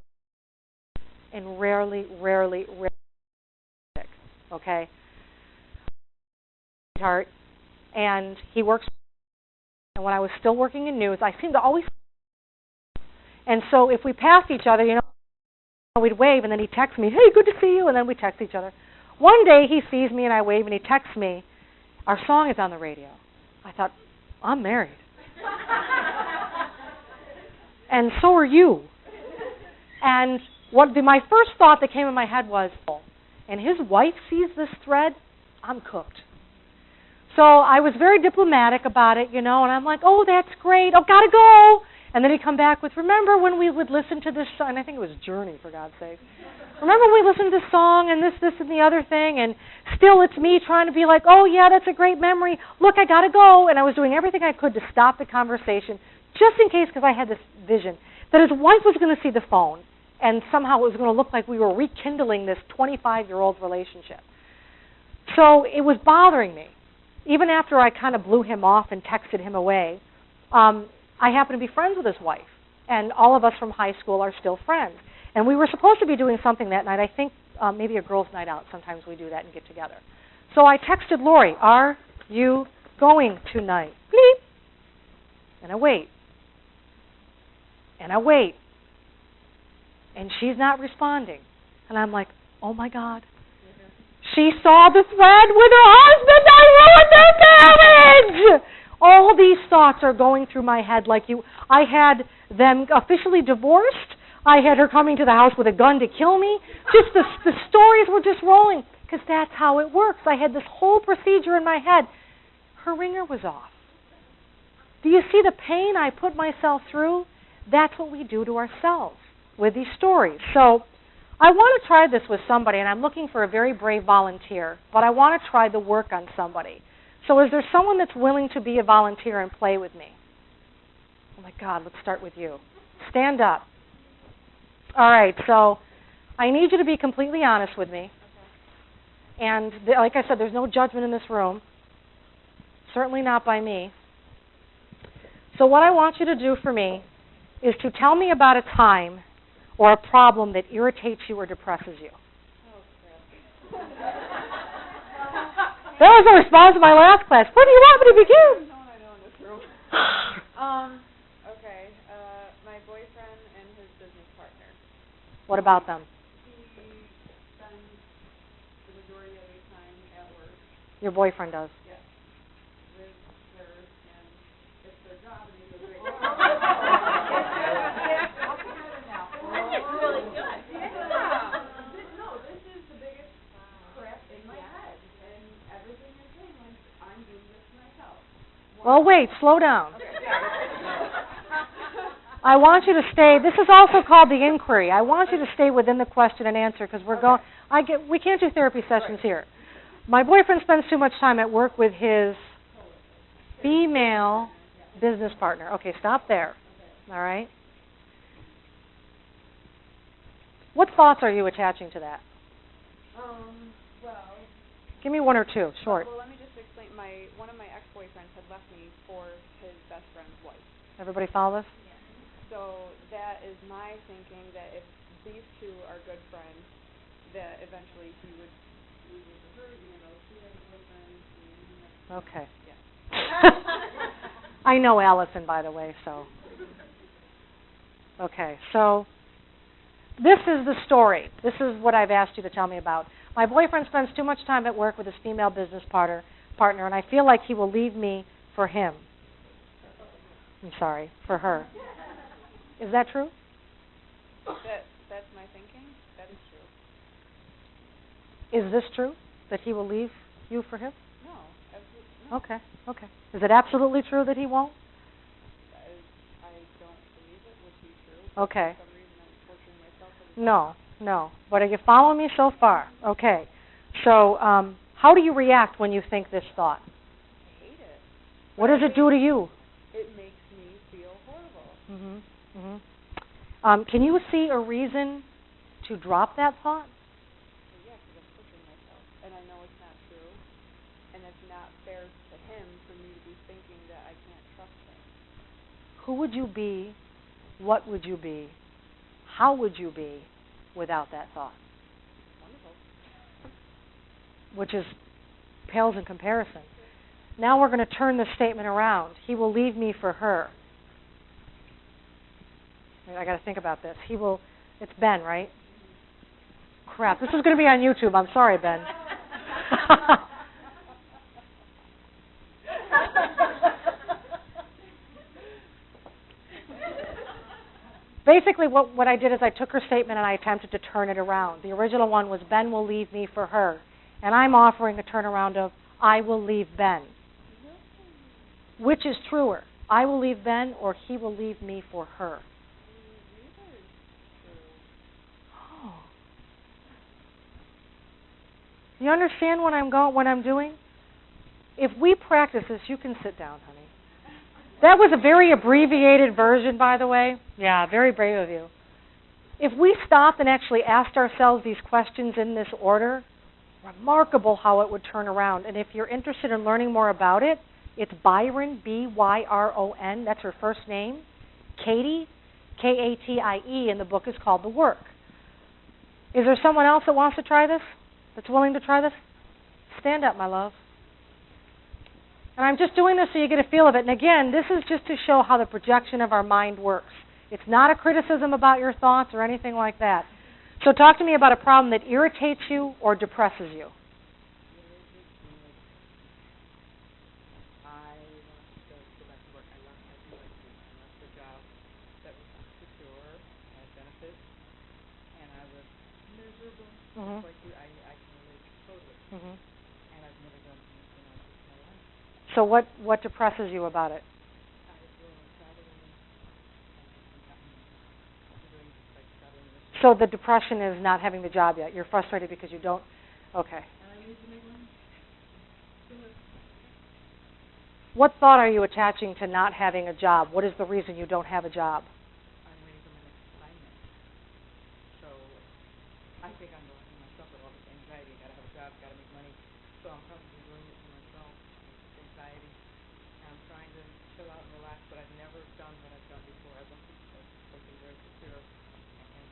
And rarely, okay? And he works, and when I was still working in news, I seemed to always, and so if we passed each other, we'd wave, and then he'd text me, hey, good to see you, and then we'd text each other. One day he sees me and I wave, and he texts me, our song is on the radio. I thought, I'm married. And so are you. And my first thought that came in my head was, and his wife sees this thread, I'm cooked. So I was very diplomatic about it, and I'm like, oh, that's great. Oh, gotta go. And then he'd come back with, remember when we would listen to this song? And I think it was Journey, for God's sake. Remember when we listened to this song and this, and the other thing? And still it's me trying to be like, oh, yeah, that's a great memory. Look, I got to go. And I was doing everything I could to stop the conversation, just in case, because I had this vision that his wife was going to see the phone, and somehow it was going to look like we were rekindling this 25-year-old relationship. So it was bothering me. Even after I kind of blew him off and texted him away, I happen to be friends with his wife, and all of us from high school are still friends. And we were supposed to be doing something that night. I think maybe a girls' night out. Sometimes we do that and get together. So I texted Lori, are you going tonight? Bleep. And I wait. And I wait. And she's not responding. And I'm like, oh, my God. She saw the thread with her husband. I ruined their marriage. All these thoughts are going through my head like I had them officially divorced. I had her coming to the house with a gun to kill me. Just the stories were just rolling, because that's how it works. I had this whole procedure in my head. Her ringer was off. Do you see the pain I put myself through? That's what we do to ourselves with these stories. So I want to try this with somebody, and I'm looking for a very brave volunteer, but I want to try the work on somebody. So is there someone that's willing to be a volunteer and play with me? Oh, my God, let's start with you. Stand up. All right, so I need you to be completely honest with me. And like I said, there's no judgment in this room. Certainly not by me. So what I want you to do for me is to tell me about a time or a problem that irritates you or depresses you? Oh, crap. That was the response to my last class. Where do you want me to begin? No one I know in this room. Okay. My boyfriend and his business partner. What about them? He spends the majority of his time at work. Your boyfriend does? Yes. With her, and it's their job, and they do a great job. Really good. No, this is the biggest crap in my head, and everything is saying, like, I'm doing this to myself. Well, wait, slow down. I want you to stay. This is also called the inquiry. I want you to stay within the question and answer because we're going. We can't do therapy sessions here. My boyfriend spends too much time at work with his female business partner. Okay, stop there. All right. What thoughts are you attaching to that? Well. Give me one or two, short. Well, let me just explain. One of my ex-boyfriends had left me for his best friend's wife. Everybody follow this? So that is my thinking that if these two are good friends, that eventually he would leave with her, even though she has a boyfriend. Okay. Yeah. I know Allison, by the way, so. Okay, so this is the story. This is what I've asked you to tell me about. My boyfriend spends too much time at work with his female business partner, and I feel like he will leave me for him. I'm sorry, for her. Is that true? That's my thinking. That is true. Is this true, that he will leave you for him? No, absolutely not. Okay. Is it absolutely true that he won't? I don't believe it would be true. Okay. For some reason I'm torturing myself. No. But are you following me so far? Okay. So how do you react when you think this thought? I hate it. What does it do to you? It makes me feel horrible. Mm-hmm. Can you see a reason to drop that thought? Yeah, because I'm pushing myself, and I know it's not true, and it's not fair to him for me to be thinking that I can't trust him. Who would you be? What would you be? How would you be without that thought? Wonderful. Which is pales in comparison. Now we're going to turn this statement around. He will leave me for her. I got to think about this. It's Ben, right? Crap, this is going to be on YouTube. I'm sorry, Ben. Basically, what I did is I took her statement and I attempted to turn it around. The original one was, Ben will leave me for her. And I'm offering a turnaround of, I will leave Ben. Which is truer? I will leave Ben or he will leave me for her? Oh. You understand what I'm doing? If we practice this, you can sit down, honey. That was a very abbreviated version, by the way. Yeah, very brave of you. If we stopped and actually asked ourselves these questions in this order, remarkable how it would turn around. And if you're interested in learning more about it, it's Byron, B-Y-R-O-N, that's her first name, Katie, K-A-T-I-E, and the book is called The Work. Is there someone else that wants to try this? That's willing to try this? Stand up, my love. And I'm just doing this so you get a feel of it. And again, this is just to show how the projection of our mind works. It's not a criticism about your thoughts or anything like that. So talk to me about a problem that irritates you or depresses you. I want to go back to work. I left the job that was secure, had benefits, and I was miserable. Mm-hmm. Like you, I can relate totally. Mm-hmm. And I've never done anything like this in my life. So what depresses you about it? I was traveling doing like traveling. So the depression is not having the job yet. You're frustrated because you don't. Okay. And I need to make money. What thought are you attaching to not having a job? What is the reason you don't have a job? I'm waiting for my next assignment. So I think I'm blocking myself with all this anxiety. Got to have a job, got to make money. So I'm probably doing it to myself. It's anxiety. And I'm trying to chill out and relax, but I've never done what I've done before. I've done something very secure. And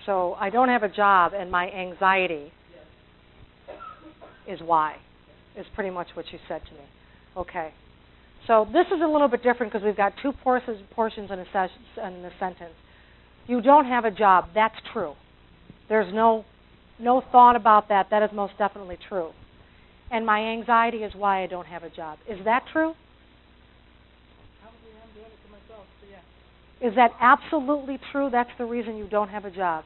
So I don't have a job, and my anxiety is why, is pretty much what you said to me. Okay. So this is a little bit different because we've got two portions in a sentence. You don't have a job. That's true. There's no thought about that. That is most definitely true. And my anxiety is why I don't have a job. Is that true? Probably I'm doing it to myself, so yeah. Is that absolutely true? That's the reason you don't have a job.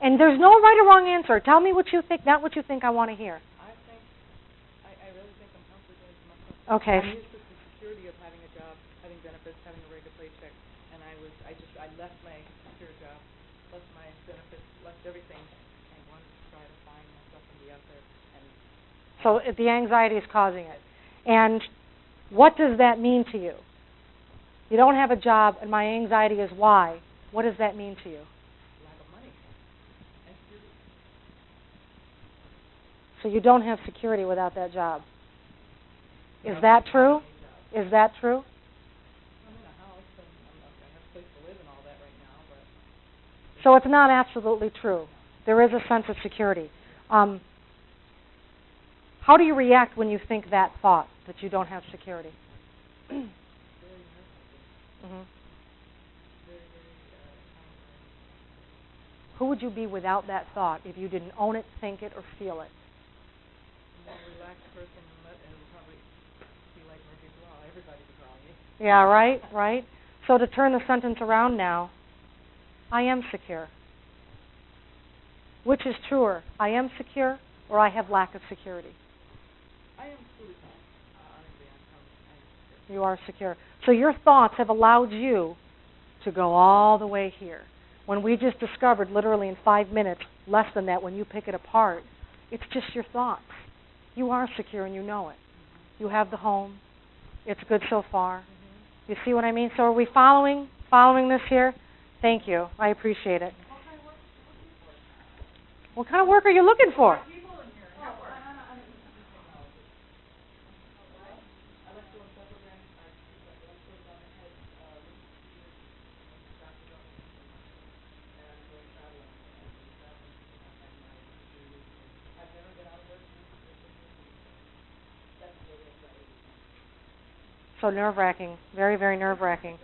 And there's no right or wrong answer. Tell me what you think, not what you think I want to hear. I really think I'm comfortable doing it to myself. Okay. I'm used to the security of having a job, having benefits, having a regular paycheck, and I left my secure job, left my benefits, left everything, and wanted to try to find myself and be out there. And so the anxiety is causing it. And what does that mean to you? You don't have a job, and my anxiety is why. What does that mean to you? lack of money and security. So you don't have security without that job. Is that true? Is that true? I'm in a house, and I have a place to live and all that right now, but... So it's not absolutely true. There is a sense of security. How do you react when you think that thought, that you don't have security? Mm-hmm. Who would you be without that thought if you didn't own it, think it, or feel it? A more relaxed person, and it would probably be like Murphy's Law. Everybody would call me. Yeah, right. So to turn the sentence around now, I am secure. Which is truer, I am secure or I have lack of security? I am truly honestly, I'm secure. You are secure. So your thoughts have allowed you to go all the way here. When we just discovered literally in 5 minutes, less than that when you pick it apart, it's just your thoughts. You are secure and you know it. You have the home. It's good so far. You see what I mean? So are we following this here? Thank you. I appreciate it. What kind of work are you looking for? So nerve-wracking. Very, very nerve-wracking.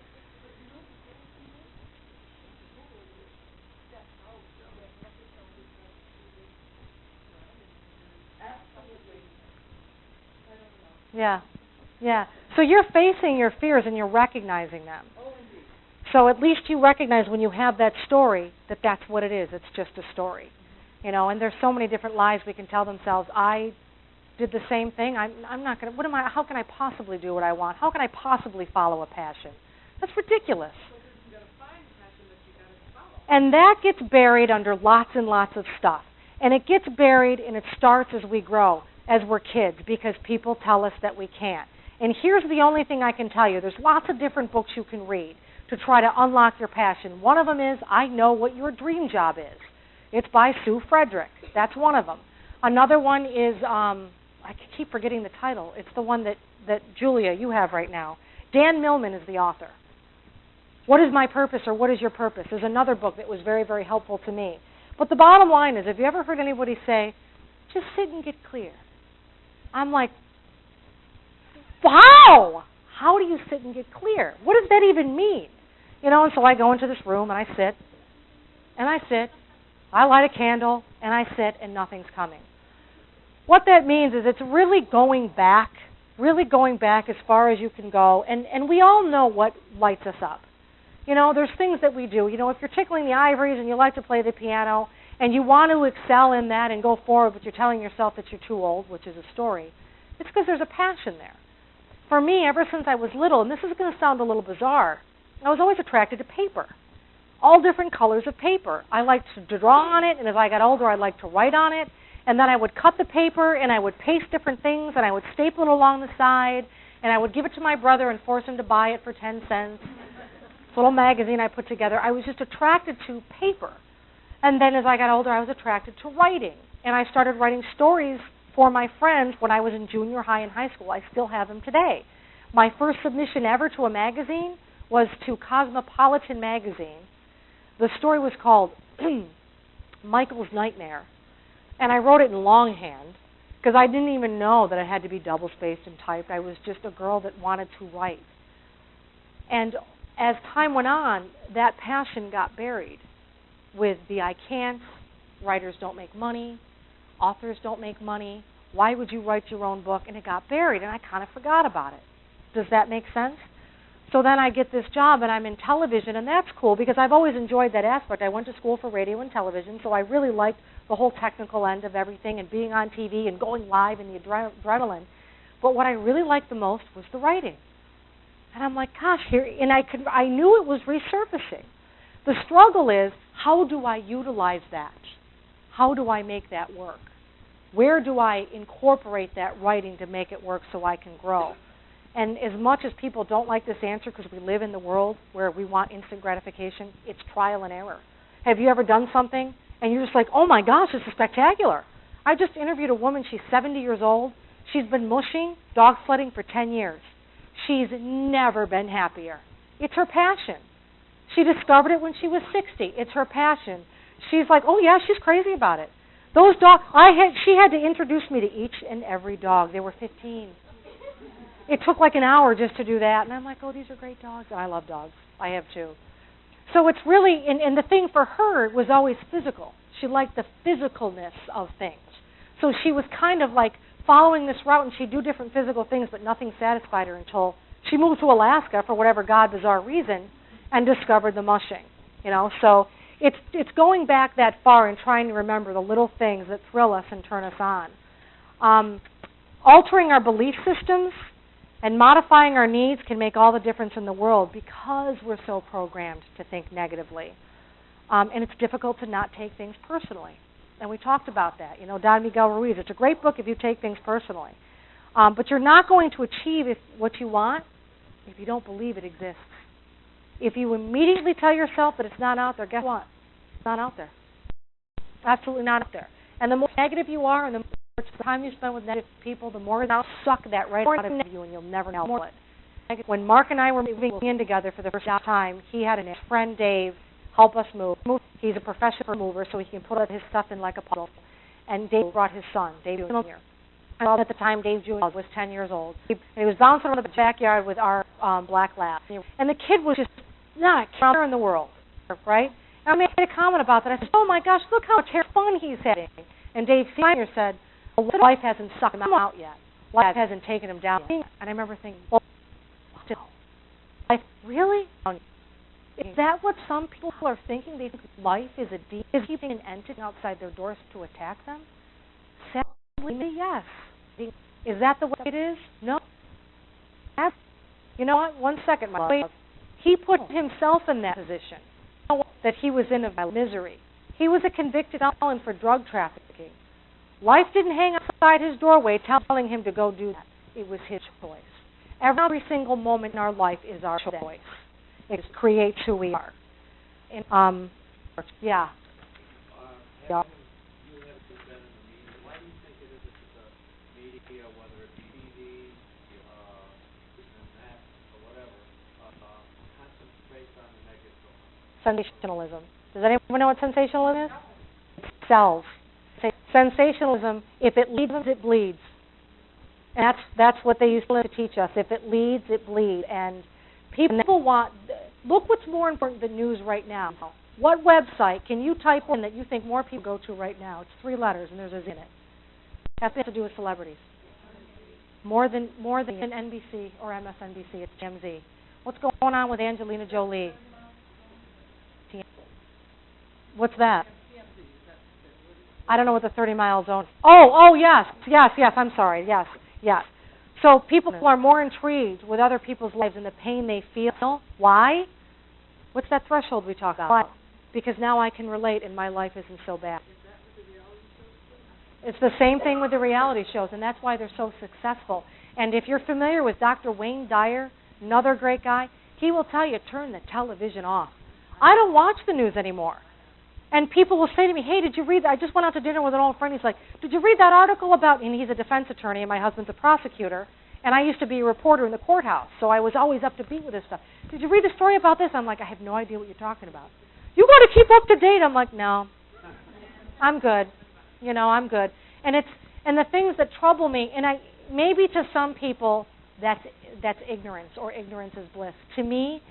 Yeah. So you're facing your fears and you're recognizing them. So at least you recognize when you have that story that that's what it is. It's just a story. You know, and there's so many different lies we can tell themselves. I did the same thing. I'm not going to, how can I possibly do what I want? How can I possibly follow a passion? That's ridiculous. And that gets buried under lots and lots of stuff. And it gets buried and it starts as we grow, as we're kids, because people tell us that we can't. And here's the only thing I can tell you. There's lots of different books you can read to try to unlock your passion. One of them is I Know What Your Dream Job Is. It's by Sue Frederick. That's one of them. Another one is, I keep forgetting the title. It's the one that Julia, you have right now. Dan Millman is the author. What is my purpose or what is your purpose? There's another book that was very, very helpful to me. But the bottom line is, have you ever heard anybody say, just sit and get clear? I'm like, wow! How do you sit and get clear? What does that even mean? You know, and so I go into this room and I sit, I light a candle, and I sit, and nothing's coming. What that means is it's really going back as far as you can go, and we all know what lights us up. You know, there's things that we do. You know, if you're tickling the ivories and you like to play the piano and you want to excel in that and go forward, but you're telling yourself that you're too old, which is a story, it's because there's a passion there. For me, ever since I was little, and this is going to sound a little bizarre, I was always attracted to paper. All different colors of paper. I liked to draw on it, and as I got older, I liked to write on it. And then I would cut the paper, and I would paste different things, and I would staple it along the side, and I would give it to my brother and force him to buy it for 10 cents. This little magazine I put together. I was just attracted to paper. And then as I got older, I was attracted to writing. And I started writing stories for my friends when I was in junior high and high school. I still have them today. My first submission ever to a magazine was to Cosmopolitan magazine. The story was called Michael's Nightmare, and I wrote it in longhand because I didn't even know that it had to be double-spaced and typed. I was just a girl that wanted to write. And as time went on, that passion got buried with the I can't, writers don't make money, authors don't make money, why would you write your own book? And it got buried, and I kind of forgot about it. Does that make sense? So then I get this job, and I'm in television, and that's cool because I've always enjoyed that aspect. I went to school for radio and television, so I really liked the whole technical end of everything and being on TV and going live and the adrenaline. But what I really liked the most was the writing. And I'm like, gosh, here, and I knew it was resurfacing. The struggle is, how do I utilize that? How do I make that work? Where do I incorporate that writing to make it work so I can grow? And as much as people don't like this answer because we live in the world where we want instant gratification, it's trial and error. Have you ever done something and you're just like, oh my gosh, this is spectacular? I just interviewed a woman, she's 70 years old. She's been mushing, dog sledding for 10 years. She's never been happier. It's her passion. She discovered it when she was 60. It's her passion. She's like, oh yeah, she's crazy about it. Those dogs, she had to introduce me to each and every dog. There were 15. It took like an hour just to do that. And I'm like, oh, these are great dogs. And I love dogs. I have two. So it's really, and the thing for her was always physical. She liked the physicalness of things. So she was kind of like following this route, and she'd do different physical things, but nothing satisfied her until she moved to Alaska for whatever God bizarre reason and discovered the mushing. So it's going back that far and trying to remember the little things that thrill us and turn us on. Altering our belief systems and modifying our needs can make all the difference in the world because we're so programmed to think negatively. And it's difficult to not take things personally. And we talked about that. Don Miguel Ruiz, it's a great book if you take things personally. But you're not going to achieve what you want if you don't believe it exists. If you immediately tell yourself that it's not out there, guess what? It's not out there. Absolutely not out there. And the more negative you are and the more time you spend with negative people, the more they'll suck that right out of you and you'll never know it. When Mark and I were moving in together for the first time, he had a friend, Dave, help us move. He's a professional mover, so he can put his stuff in like a puzzle. And Dave brought his son, Dave Jr. At the time, Dave Jr. was 10 years old. And he was bouncing around the backyard with our black lab. And the kid was just not care in the world, right? And I made a comment about that. I said, oh my gosh, look how much fun he's having. And Dave Sr. said, well, life hasn't sucked him out yet. Life hasn't taken him down yet. And I remember thinking, well, life really? Is that what some people are thinking? They think life is keeping an entity outside their doors to attack them? Sadly, yes. Is that the way it is? No. You know what? 1 second, my love. He put himself in that position, that he was in of misery. He was a convicted felon for drug trafficking. Life didn't hang outside his doorway telling him to go do that. It was his choice. Every single moment in our life is our choice. It creates who we are. And, yeah. Yeah. Sensationalism. Does anyone know what sensationalism is? It sells. Sensationalism, if it leads, it bleeds. And that's what they used to teach us. If it leads, it bleeds. And people want, look what's more important than news right now. What website can you type in that you think more people go to right now? It's 3 letters and there's a Z in it. It has to do with celebrities. More than NBC or MSNBC, it's TMZ. What's going on with Angelina Jolie? What's that? I don't know what the 30-mile zone is. Oh, yes, I'm sorry, yes. So people are more intrigued with other people's lives and the pain they feel. Why? What's that threshold we talk about? Because now I can relate and my life isn't so bad. It's the same thing with the reality shows, and that's why they're so successful. And if you're familiar with Dr. Wayne Dyer, another great guy, he will tell you, turn the television off. I don't watch the news anymore. And people will say to me, hey, did you read that? I just went out to dinner with an old friend. He's like, did you read that article about, and he's a defense attorney and my husband's a prosecutor, and I used to be a reporter in the courthouse, so I was always up to beat with this stuff. Did you read the story about this? I'm like, I have no idea what you're talking about. You got to keep up to date. I'm like, no, I'm good. I'm good. And the things that trouble me, and maybe to some people that's ignorance, or ignorance is bliss. To me,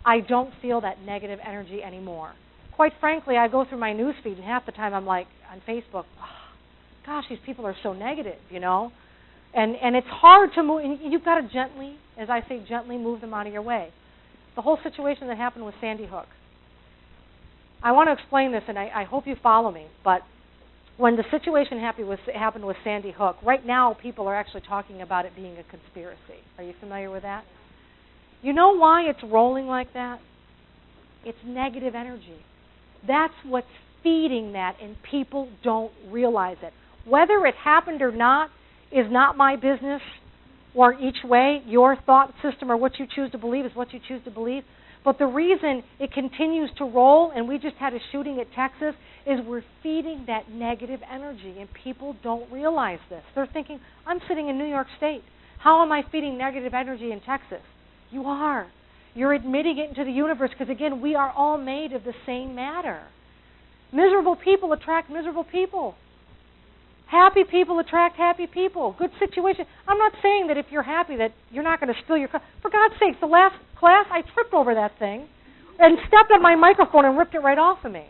I don't feel that negative energy anymore. Quite frankly, I go through my news feed, and half the time I'm like, on Facebook, oh, gosh, these people are so negative, And it's hard to move, and you've got to gently, as I say, gently move them out of your way. The whole situation that happened with Sandy Hook. I want to explain this, and I hope you follow me, but when the situation happened with Sandy Hook, right now people are actually talking about it being a conspiracy. Are you familiar with that? You know why it's rolling like that? It's negative energy. That's what's feeding that, and people don't realize it. Whether it happened or not is not my business, or each way, your thought system or what you choose to believe is what you choose to believe. But the reason it continues to roll, and we just had a shooting at Texas, is we're feeding that negative energy, and people don't realize this. They're thinking, I'm sitting in New York State. How am I feeding negative energy in Texas? You are. You're admitting it into the universe because, again, we are all made of the same matter. Miserable people attract miserable people. Happy people attract happy people. Good situation. I'm not saying that if you're happy that you're not going to spill your cup. For God's sakes, the last class, I tripped over that thing and stepped on my microphone and ripped it right off of me.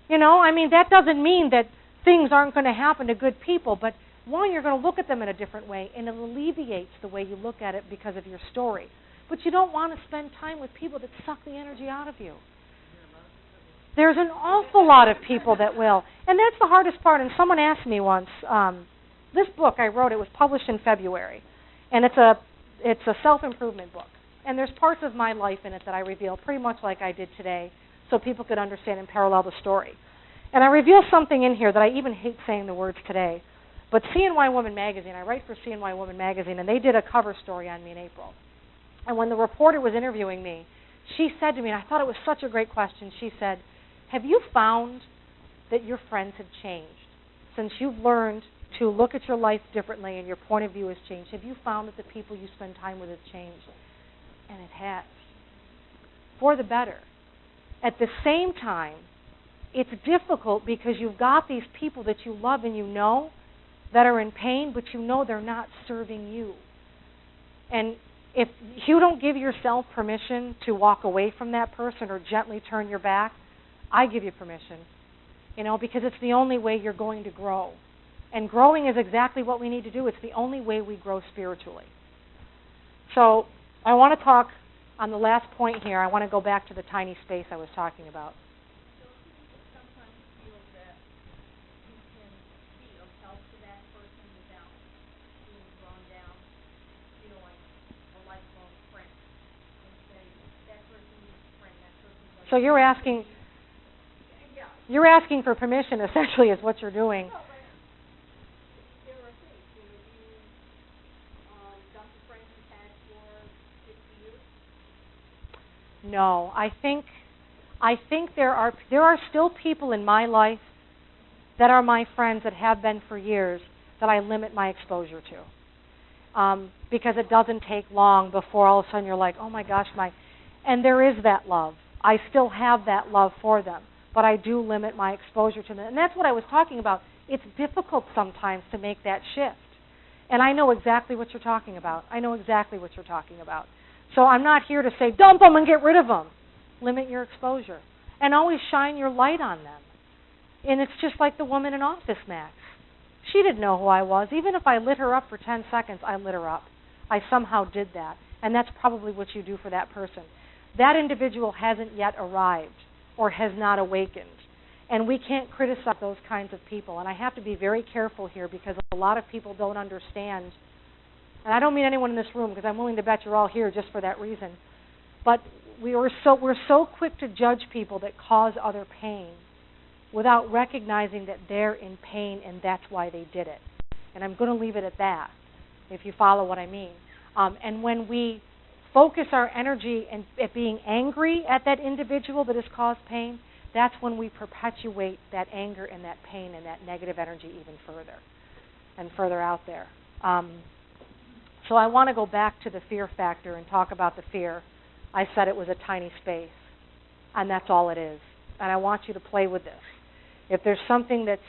That doesn't mean that things aren't going to happen to good people, but one, you're going to look at them in a different way, and it alleviates the way you look at it because of your story. But you don't want to spend time with people that suck the energy out of you. There's an awful lot of people that will. And that's the hardest part. And someone asked me once, this book I wrote, it was published in February. And it's a self-improvement book. And there's parts of my life in it that I reveal pretty much like I did today so people could understand and parallel the story. And I reveal something in here that I even hate saying the words today. But CNY Woman Magazine, I write for CNY Woman Magazine, and they did a cover story on me in April. And when the reporter was interviewing me, she said to me, and I thought it was such a great question, she said, have you found that your friends have changed? Since you've learned to look at your life differently and your point of view has changed, have you found that the people you spend time with have changed? And it has. For the better. At the same time, it's difficult because you've got these people that you love and you know that are in pain, but you know they're not serving you. And if you don't give yourself permission to walk away from that person or gently turn your back, I give you permission, because it's the only way you're going to grow. And growing is exactly what we need to do. It's the only way we grow spiritually. So I want to talk on the last point here. I want to go back to the tiny space I was talking about. So people sometimes feel that you can be of help to that person without being drawn down, like a lifelong friend. And say, that person is a friend, that person is So you're asking for permission, essentially, is what you're doing. No, but there are things. You dump a friend you've had for 50 years? No, I think there are still people in my life that are my friends that have been for years that I limit my exposure to. Because it doesn't take long before all of a sudden you're like, oh my gosh, and there is that love. I still have that love for them, but I do limit my exposure to them. And that's what I was talking about. It's difficult sometimes to make that shift. And I know exactly what you're talking about. So I'm not here to say, dump them and get rid of them. Limit your exposure. And always shine your light on them. And it's just like the woman in Office Max. She didn't know who I was. Even if I lit her up for 10 seconds, I lit her up. I somehow did that. And that's probably what you do for that person. That individual hasn't yet arrived or has not awakened. And we can't criticize those kinds of people. And I have to be very careful here because a lot of people don't understand. And I don't mean anyone in this room because I'm willing to bet you're all here just for that reason. But we're so quick to judge people that cause other pain without recognizing that they're in pain and that's why they did it. And I'm going to leave it at that, if you follow what I mean. And when we focus our energy at being angry at that individual that has caused pain, that's when we perpetuate that anger and that pain and that negative energy even further and further out there. So I want to go back to the fear factor and talk about the fear. I said it was a tiny space. And that's all it is. And I want you to play with this. If there's something that's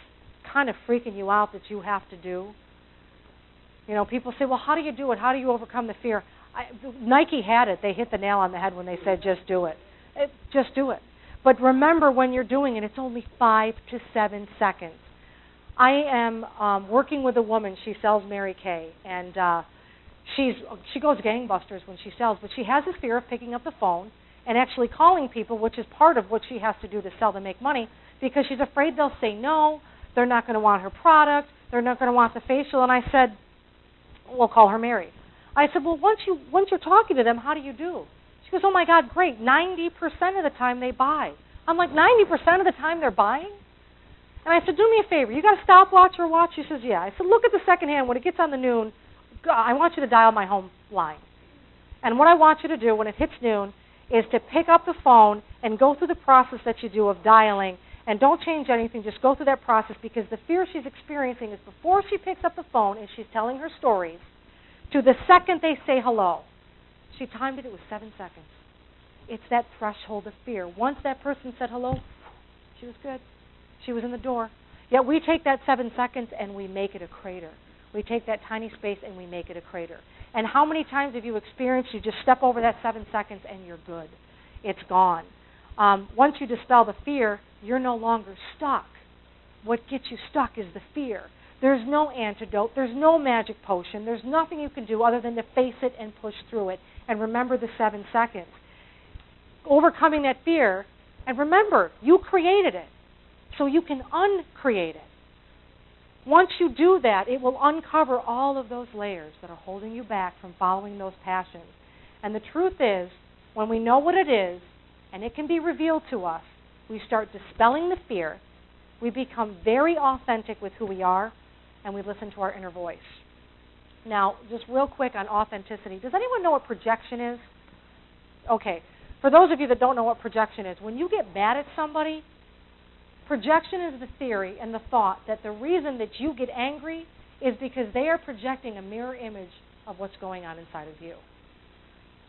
kind of freaking you out that you have to do, you know, people say, well, how do you do it? How do you overcome the fear? Nike had it. They hit the nail on the head when they said, just do it. Just do it. But remember, when you're doing it, it's only 5 to 7 seconds. I am working with a woman. She sells Mary Kay, and she goes gangbusters when she sells, but she has this fear of picking up the phone and actually calling people, which is part of what she has to do to sell to make money, because she's afraid they'll say no, they're not going to want her product, they're not going to want the facial. And I said, we'll call her Mary. I said, well, once you're talking to them, how do you do? She goes, oh my God, great, 90% of the time they buy. I'm like, 90% of the time they're buying? And I said, do me a favor, you got a stopwatch or a watch? She says, yeah. I said, look at the second hand. When it gets on the noon, I want you to dial my home line. And what I want you to do when it hits noon is to pick up the phone and go through the process that you do of dialing, and don't change anything, just go through that process, because the fear she's experiencing is before she picks up the phone and she's telling her stories, to the second they say hello. She timed it, it was 7 seconds. It's that threshold of fear. Once that person said hello, she was good. She was in the door. Yet we take that 7 seconds and we make it a crater. We take that tiny space and we make it a crater. And how many times have you experienced you just step over that 7 seconds and you're good? It's gone. Once you dispel the fear, you're no longer stuck. What gets you stuck is the fear. There's no antidote. There's no magic potion. There's nothing you can do other than to face it and push through it. And remember the 7 seconds. Overcoming that fear, and remember, you created it, so you can uncreate it. Once you do that, it will uncover all of those layers that are holding you back from following those passions. And the truth is, when we know what it is, and it can be revealed to us, we start dispelling the fear, we become very authentic with who we are, and we listen to our inner voice. Now, just real quick on authenticity. Does anyone know what projection is? Okay. For those of you that don't know what projection is, when you get mad at somebody, projection is the theory and the thought that the reason that you get angry is because they are projecting a mirror image of what's going on inside of you.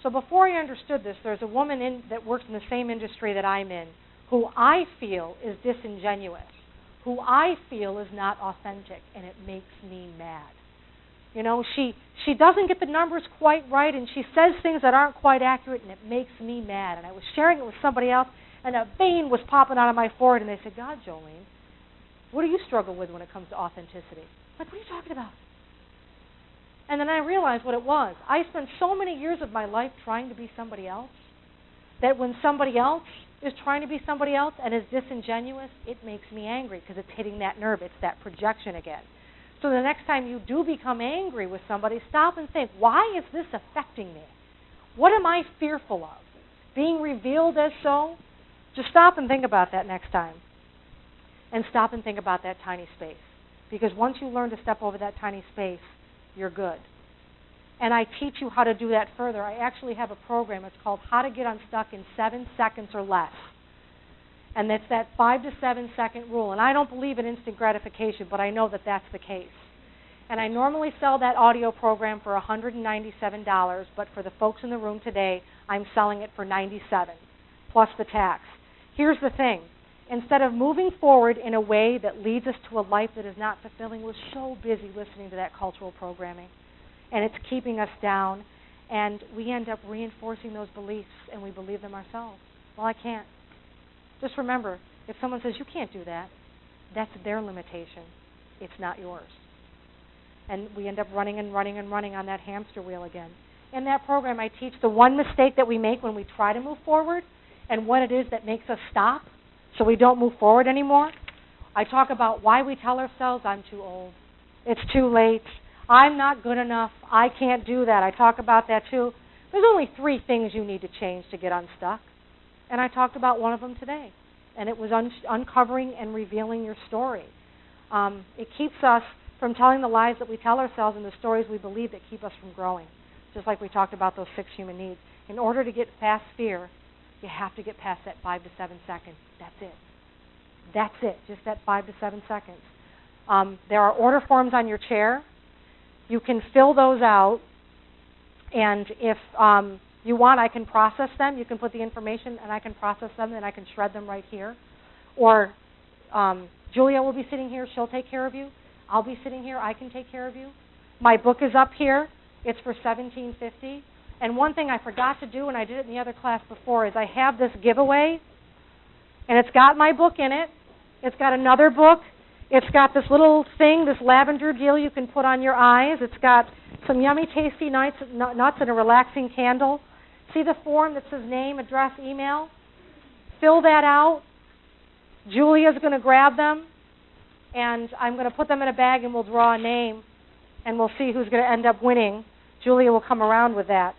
So before I understood this, there's a woman that works in the same industry that I'm in who I feel is disingenuous, who I feel is not authentic, and it makes me mad. You know, she doesn't get the numbers quite right, and she says things that aren't quite accurate, and it makes me mad. And I was sharing it with somebody else, and a vein was popping out of my forehead, and they said, God, Jolene, what do you struggle with when it comes to authenticity? I'm like, what are you talking about? And then I realized what it was. I spent so many years of my life trying to be somebody else that when somebody else is trying to be somebody else and is disingenuous, it makes me angry because it's hitting that nerve. It's that projection again. So the next time you do become angry with somebody, stop and think, why is this affecting me? What am I fearful of? Being revealed as so? Just stop and think about that next time. And stop and think about that tiny space. Because once you learn to step over that tiny space, you're good. And I teach you how to do that further. I actually have a program. It's called How to Get Unstuck in 7 Seconds or Less. And that's that 5 to 7 second rule. And I don't believe in instant gratification, but I know that that's the case. And I normally sell that audio program for $197, but for the folks in the room today, I'm selling it for $97, plus the tax. Here's the thing. Instead of moving forward in a way that leads us to a life that is not fulfilling, we're so busy listening to that cultural programming, and it's keeping us down, and we end up reinforcing those beliefs, and we believe them ourselves. Well, I can't. Just remember, if someone says, you can't do that, that's their limitation. It's not yours. And we end up running and running and running on that hamster wheel again. In that program, I teach the one mistake that we make when we try to move forward and what it is that makes us stop so we don't move forward anymore. I talk about why we tell ourselves, I'm too old, it's too late, I'm not good enough, I can't do that. I talk about that too. There's only 3 things you need to change to get unstuck. And I talked about one of them today. And it was uncovering and revealing your story. It keeps us from telling the lies that we tell ourselves and the stories we believe that keep us from growing. Just like we talked about those 6 human needs. In order to get past fear, you have to get past that 5 to 7 seconds. That's it. That's it. Just that 5 to 7 seconds. There are order forms on your chair. You can fill those out. And if you want, I can process them. You can put the information, and I can process them, and I can shred them right here. Or Julia will be sitting here. She'll take care of you. I'll be sitting here. I can take care of you. My book is up here. It's for $17.50. And one thing I forgot to do, and I did it in the other class before, is I have this giveaway, and it's got my book in it. It's got another book. It's got this little thing, this lavender deal you can put on your eyes. It's got some yummy, tasty nuts and a relaxing candle. See the form that says name, address, email? Fill that out. Julia's going to grab them, and I'm going to put them in a bag, and we'll draw a name, and we'll see who's going to end up winning. Julia will come around with that.